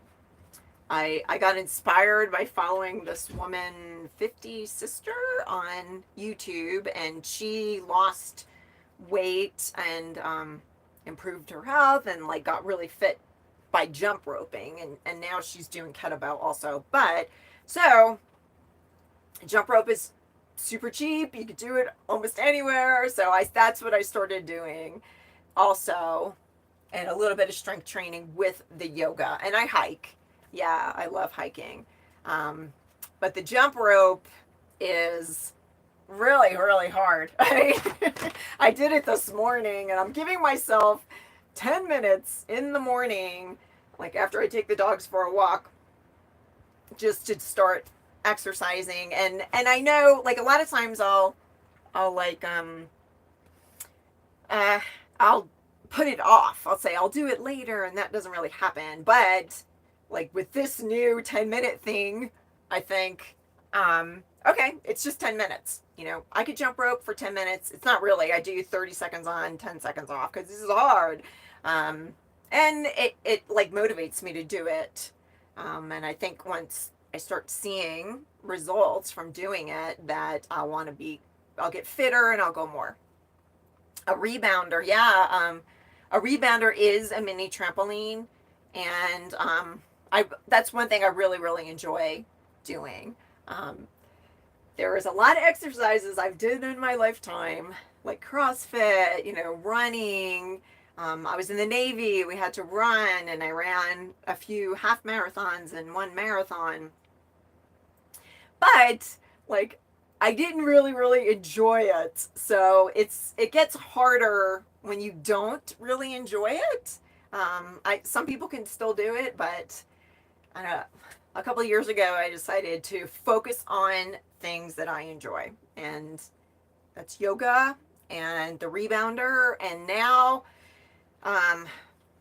I got inspired by following this woman, 50 Sister, on YouTube, and she lost weight and improved her health and like got really fit by jump roping, and now she's doing kettlebell also. But so jump rope is super cheap. You could do it almost anywhere. So that's what I started doing also, and a little bit of strength training with the yoga. And I hike. Yeah, I love hiking. But the jump rope is really, really hard. I did it this morning, and I'm giving myself 10 minutes in the morning, like after I take the dogs for a walk, just to start exercising. And I know like a lot of times I'll like I'll put it off. I'll say I'll do it later, and that doesn't really happen. But like with this new 10-minute thing, I think okay, it's just 10 minutes. You know, I could jump rope for 10 minutes. It's not really. I do 30 seconds on, 10 seconds off, because this is hard. And it like motivates me to do it. And I think once I start seeing results from doing it, that I'll get fitter and I'll go more. A rebounder, yeah. A rebounder is a mini trampoline, and that's one thing I really, really enjoy doing. There is a lot of exercises I've done in my lifetime, like CrossFit, running. I was in the Navy. We had to run, and I ran a few half marathons and one marathon. But like, I didn't really, really enjoy it. So it gets harder when you don't really enjoy it. Some people can still do it, but I don't know. A couple of years ago, I decided to focus on things that I enjoy, and that's yoga and the rebounder. And now, I'm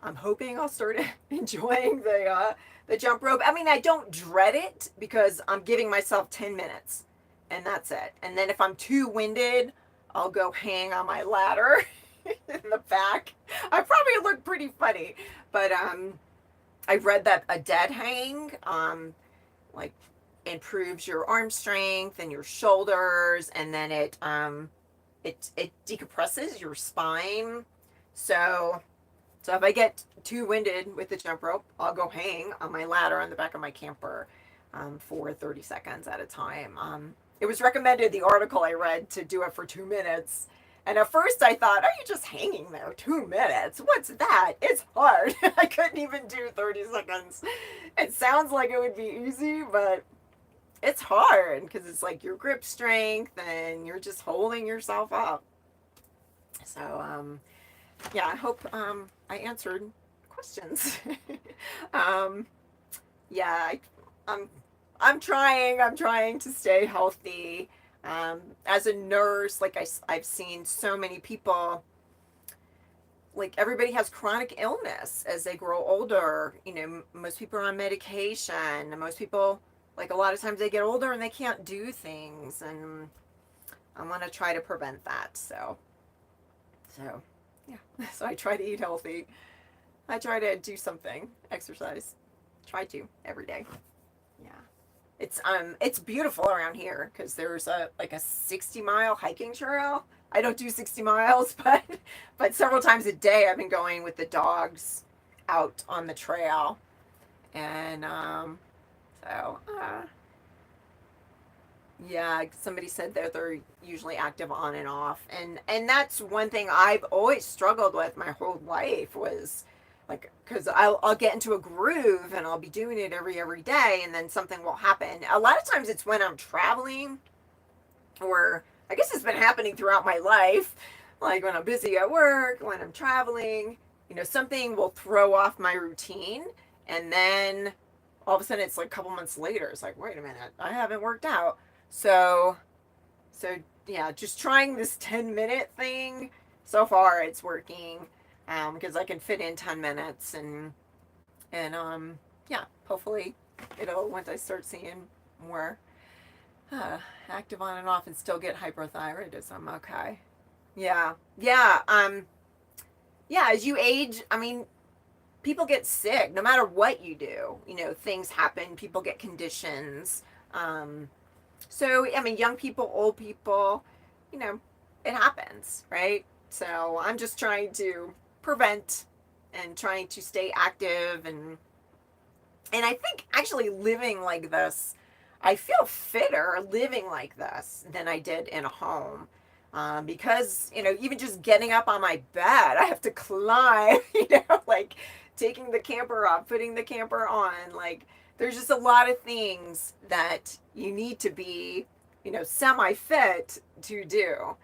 hoping I'll start enjoying the jump rope. I mean, I don't dread it because I'm giving myself 10 minutes, and that's it. And then if I'm too winded, I'll go hang on my ladder in the back. I probably look pretty funny, but I've read that a dead hang like improves your arm strength and your shoulders, and then it decompresses your spine. So if I get too winded with the jump rope, I'll go hang on my ladder on the back of my camper for 30 seconds at a time. It was recommended, the article I read, to do it for 2 minutes. And at first I thought, are you just hanging there 2 minutes? What's that? It's hard. I couldn't even do 30 seconds. It sounds like it would be easy, but it's hard because it's like your grip strength and you're just holding yourself up. So, yeah, I hope I answered questions. Yeah, I'm trying to stay healthy. As a nurse, like I've seen so many people, like everybody has chronic illness as they grow older. Most people are on medication. Most people, like a lot of times they get older and they can't do things. And I want to try to prevent that. So yeah. So I try to eat healthy. I try to do something, exercise. Try to every day. Yeah. It's beautiful around here because there's a 60-mile hiking trail. I don't do 60 miles, but several times a day I've been going with the dogs out on the trail. And so yeah, somebody said that they're usually active on and off, and that's one thing I've always struggled with my whole life was like, because I'll get into a groove and I'll be doing it every day, and then something will happen. A lot of times it's when I'm traveling, or I guess it's been happening throughout my life, like when I'm busy at work, when I'm traveling, something will throw off my routine, and then all of a sudden it's like a couple months later, it's like, wait a minute, I haven't worked out. So yeah, just trying this 10-minute thing. So far it's working, because I can fit in 10 minutes, and yeah, hopefully it'll, once I start seeing more active on and off and still get hypothyroidism. Okay. Yeah. Yeah. Yeah, as you age, I mean, people get sick no matter what you do. Things happen, people get conditions. So, I mean, young people, old people, it happens, right? So I'm just trying to prevent and trying to stay active, and I think actually living like this, I feel fitter living like this than I did in a home. Because, even just getting up on my bed, I have to climb, like taking the camper off, putting the camper on, like there's just a lot of things that you need to be, semi-fit to do.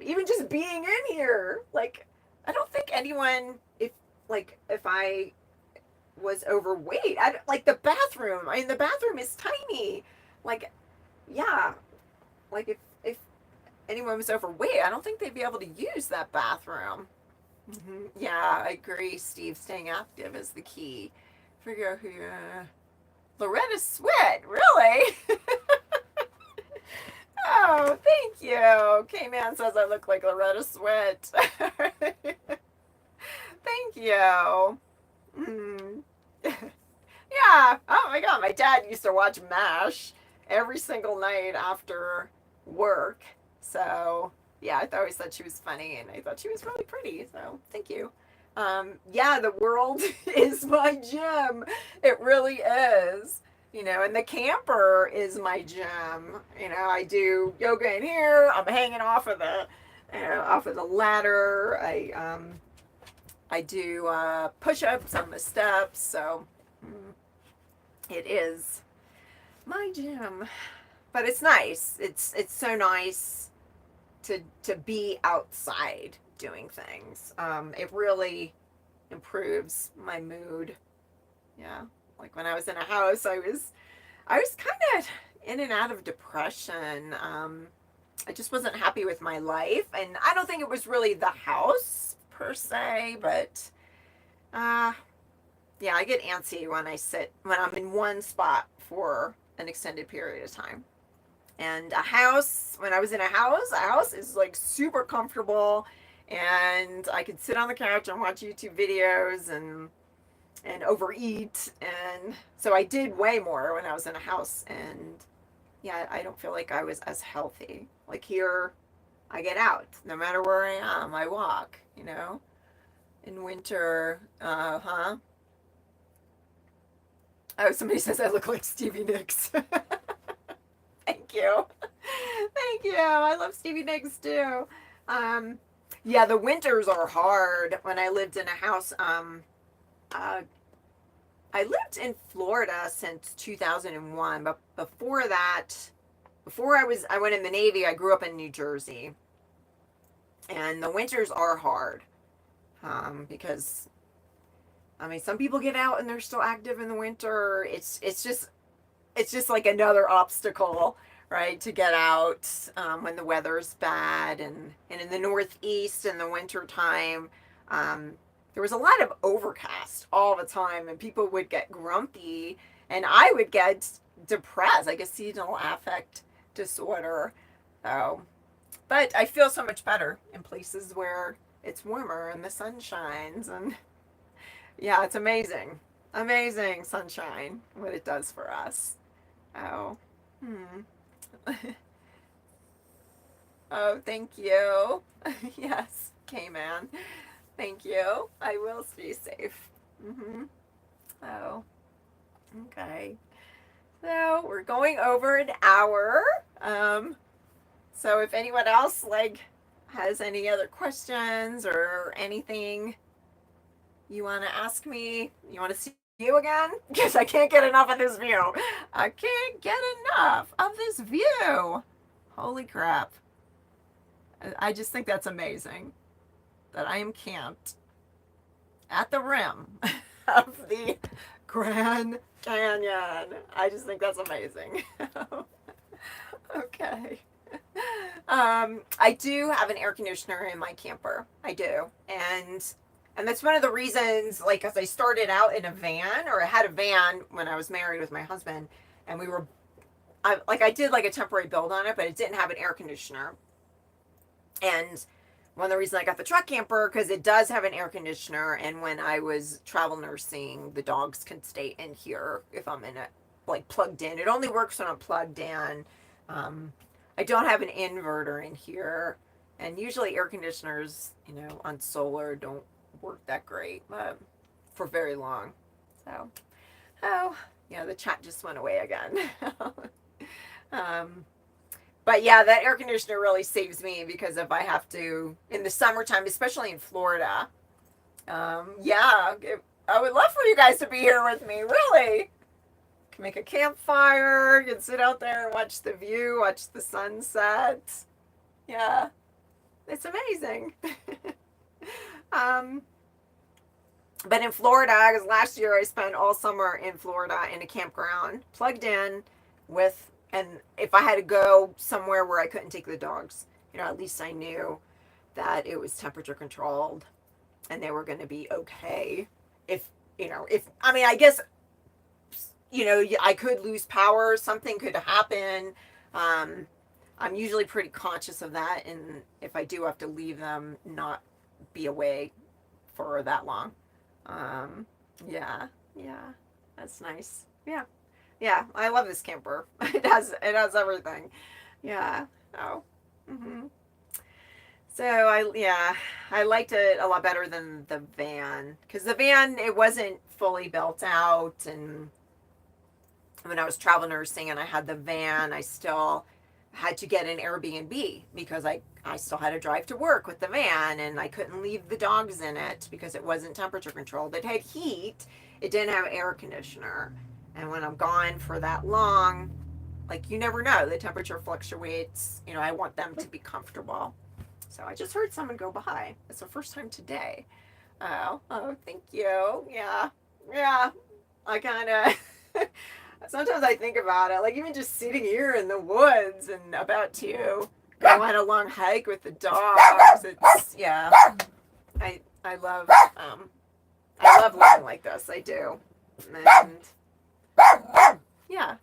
Even just being in here, like, I don't think anyone, if I was overweight, like the bathroom, I mean, the bathroom is tiny. Like, yeah, like if anyone was overweight, I don't think they'd be able to use that bathroom. Yeah, I agree, Steve. Staying active is the key. Figure out who Loretta Swit, really? Oh, thank you. K-Man says I look like Loretta Swit. Thank you. Yeah. Oh my God. My dad used to watch MASH every single night after work. So yeah, I always thought she was funny, and I thought she was really pretty. So thank you. Yeah, the world is my gym. It really is. And the camper is my gym. I do yoga in here. I'm hanging off of the ladder. I do push-ups on the steps. So it is my gym. But it's nice. It's so nice to be outside doing things. It really improves my mood. Yeah. Like when I was in a house, I was kind of in and out of depression. I just wasn't happy with my life, and I don't think it was really the house per se, but yeah, I get antsy when I'm in one spot for an extended period of time. And when I was in a house is like super comfortable, and I could sit on the couch and watch YouTube videos and overeat, and so I did way more when I was in a house, and yeah, I don't feel like I was as healthy. Like here, I get out no matter where I am. I walk, in winter. Oh, somebody says I look like Stevie Nicks. Thank you. Thank you. I love Stevie Nicks too. Yeah, the winters are hard. When I lived in a house, I lived in Florida since 2001, but before that, I went in the Navy, I grew up in New Jersey. And the winters are hard. Because I mean, some people get out and they're still active in the winter. It's just like another obstacle, right, to get out when the weather's bad, and in the Northeast in the winter time, there was a lot of overcast all the time, and people would get grumpy, and I would get depressed, like a seasonal affect disorder. So, but I feel so much better in places where it's warmer and the sun shines, and yeah, it's amazing. Amazing sunshine, what it does for us. Oh. Oh, thank you. Yes, K-Man. Thank you. I will be safe. Oh, okay. So we're going over an hour. So if anyone else has any other questions or anything you want to ask me, you want to see you again? Because I can't get enough of this view. I can't get enough of this view. Holy crap. I just think that's amazing that I am camped at the rim of the Grand Canyon. I just think that's amazing. Okay. I do have an air conditioner in my camper. I do. And that's one of the reasons, like, as I started out in a van, or I had a van when I was married with my husband, and I did like a temporary build on it, but it didn't have an air conditioner. And one of the reasons I got the truck camper, because it does have an air conditioner, and when I was travel nursing, the dogs can stay in here if I'm in it, like, plugged in. It only works when I'm plugged in. I don't have an inverter in here, and usually air conditioners, on solar don't work that great, for very long. So, oh, yeah, the chat just went away again. But yeah, that air conditioner really saves me, because if I have to, in the summertime, especially in Florida, yeah, I would love for you guys to be here with me, really. Can make a campfire, you can sit out there and watch the view, watch the sunset. Yeah, it's amazing. But in Florida, because last year I spent all summer in Florida in a campground, plugged in and if I had to go somewhere where I couldn't take the dogs, at least I knew that it was temperature controlled and they were going to be okay. I guess, I could lose power, something could happen. I'm usually pretty conscious of that, and if I do have to leave them, not be away for that long. Yeah, that's nice. Yeah, I love this camper. It has everything. Yeah. Oh. So I liked it a lot better than the van, because the van, it wasn't fully built out, and when I was travel nursing and I had the van, I still had to get an Airbnb, because I still had to drive to work with the van, and I couldn't leave the dogs in it because it wasn't temperature controlled. It had heat, it didn't have air conditioner. And when I'm gone for that long, you never know, the temperature fluctuates. I want them to be comfortable. So I just heard someone go by. It's the first time today. Oh, thank you. Yeah. I kind of, sometimes I think about it, even just sitting here in the woods and about to go on a long hike with the dogs. It's, yeah. I love living like this. I do. And yeah.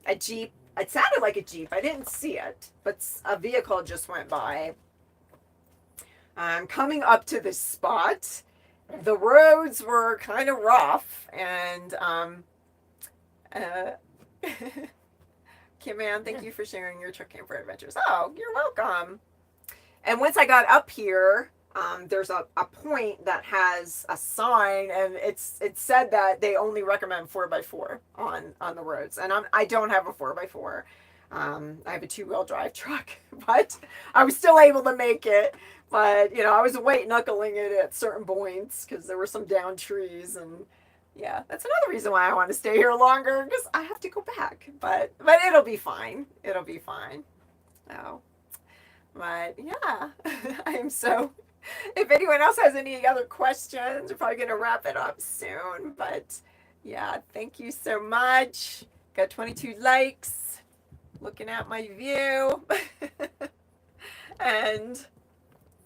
A Jeep. It sounded like a Jeep. I didn't see it, but a vehicle just went by. Coming up to this spot, the roads were kind of rough, and Kimann, thank you for sharing your truck camper adventures. Oh, you're welcome. And once I got up here, there's a point that has a sign, and it said that they only recommend 4x4 on the roads, and I don't have a 4x4. I have a 2-wheel drive truck, but I was still able to make it. But I was white knuckling it at certain points because there were some down trees, and yeah, that's another reason why I want to stay here longer, because I have to go back. But it'll be fine. It'll be fine. Oh, but yeah, I'm so. If anyone else has any other questions, we're probably going to wrap it up soon. But yeah, thank you so much. Got 22 likes. Looking at my view. And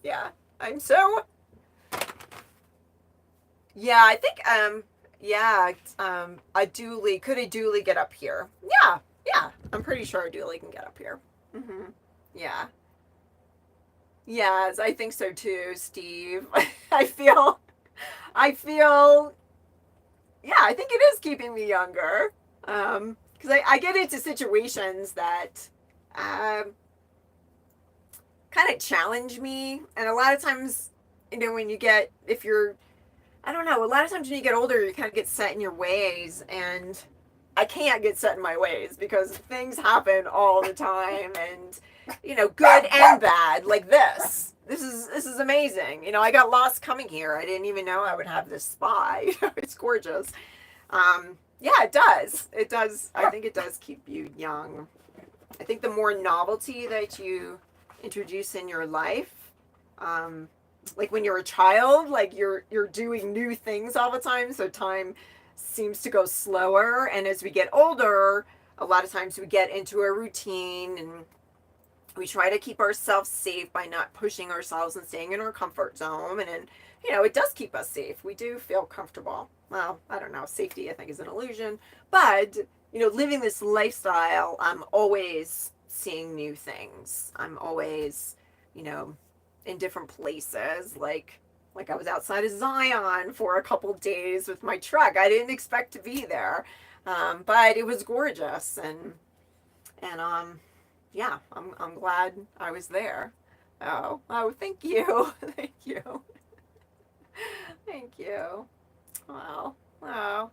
yeah, I'm so. Yeah, I think a dually, could a dually get up here? Yeah, I'm pretty sure a dually can get up here. Yeah. Yes, I think so too, Steve. I feel yeah, I think it is keeping me younger. Because I get into situations that um, kind of challenge me. And a lot of times, when you get, if you're, I don't know, a lot of times when you get older, you kind of get set in your ways. And I can't get set in my ways because things happen all the time. And, good and bad, like this. This is amazing. I got lost coming here. I didn't even know I would have this spot. It's gorgeous. Yeah, it does. It does. I think it does keep you young. I think the more novelty that you introduce in your life, like when you're a child, like you're doing new things all the time, so time seems to go slower. And as we get older, a lot of times we get into a routine and we try to keep ourselves safe by not pushing ourselves and staying in our comfort zone. And it does keep us safe. We do feel comfortable. Well, I don't know. Safety, I think, is an illusion. But, living this lifestyle, I'm always seeing new things. I'm always, in different places. Like I was outside of Zion for a couple days with my truck. I didn't expect to be there. But it was gorgeous. And yeah, I'm glad I was there. Oh, thank you. Thank you. Thank you. Oh,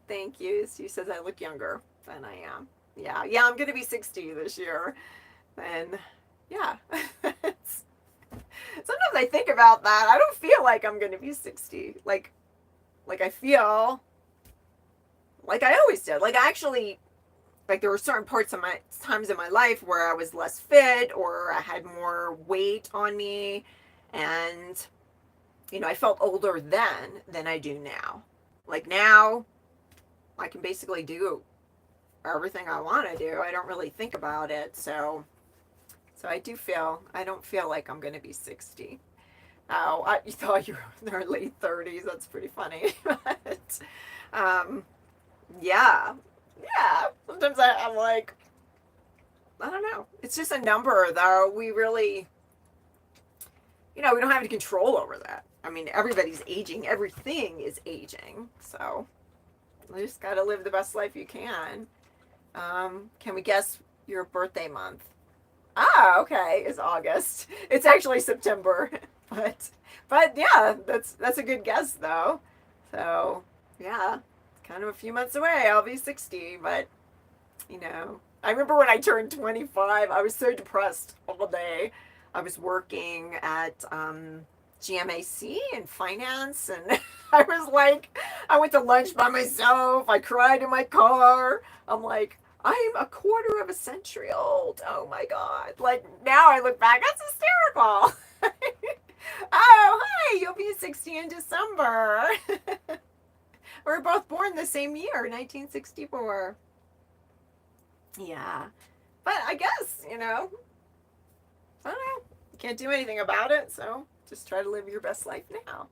thank you. She says I look younger than I am. Yeah, I'm going to be 60 this year. And yeah, sometimes I think about that. I don't feel like I'm going to be 60. Like I feel like I always did. Like actually, like there were certain parts of my times in my life where I was less fit or I had more weight on me. And I felt older then than I do now. Like now, I can basically do everything I want to do. I don't really think about it. So I don't feel like I'm going to be 60. Oh, you thought you were in their late 30s. That's pretty funny. But, yeah. Sometimes I'm like, I don't know. It's just a number, though. We really, we don't have any control over that. I mean, everybody's aging. Everything is aging. So you just got to live the best life you can. Can we guess your birthday month? Ah, okay. It's August. It's actually September. But yeah, that's a good guess, though. So, yeah. It's kind of a few months away. I'll be 60. But, I remember when I turned 25, I was so depressed all day. I was working at GMAC in finance, and I was like, I went to lunch by myself. I cried in my car. I'm like, I'm a quarter of a century old. Oh my God. Like now I look back, that's hysterical. Oh, hi, you'll be 60 in December. We're both born the same year, 1964. Yeah. But I guess, I don't know. You can't do anything about it, so just try to live your best life now.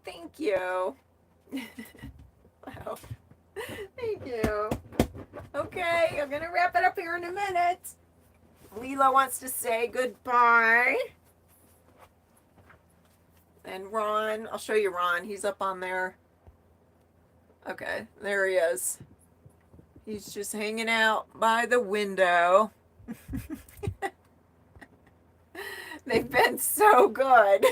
Thank you. Wow. Thank you. Okay, I'm going to wrap it up here in a minute. Lilo wants to say goodbye. And Ron, I'll show you Ron. He's up on there. Okay, there he is. He's just hanging out by the window. They've been so good.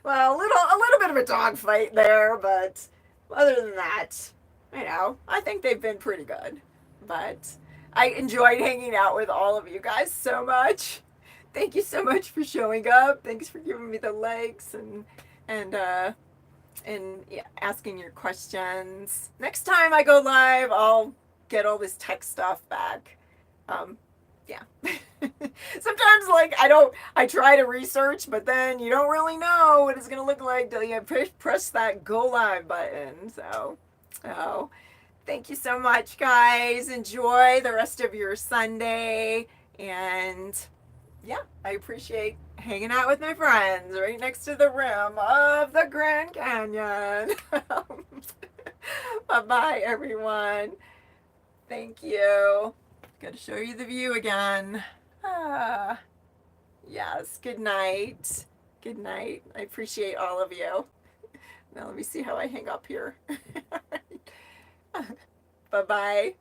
Well, a little bit of a dogfight there, but other than that, I think they've been pretty good. But I enjoyed hanging out with all of you guys so much. Thank you so much for showing up. Thanks for giving me the likes and yeah, asking your questions. Next time I go live, I'll get all this tech stuff back. Yeah. Sometimes I try to research, but then you don't really know what it's going to look like till you press that go live button. So, thank you so much, guys. Enjoy the rest of your Sunday. And yeah, I appreciate hanging out with my friends right next to the rim of the Grand Canyon. Bye-bye, everyone. Thank you. Got to show you the view again. Yes, good night. Good night. I appreciate all of you. Now let me see how I hang up here. Bye-bye.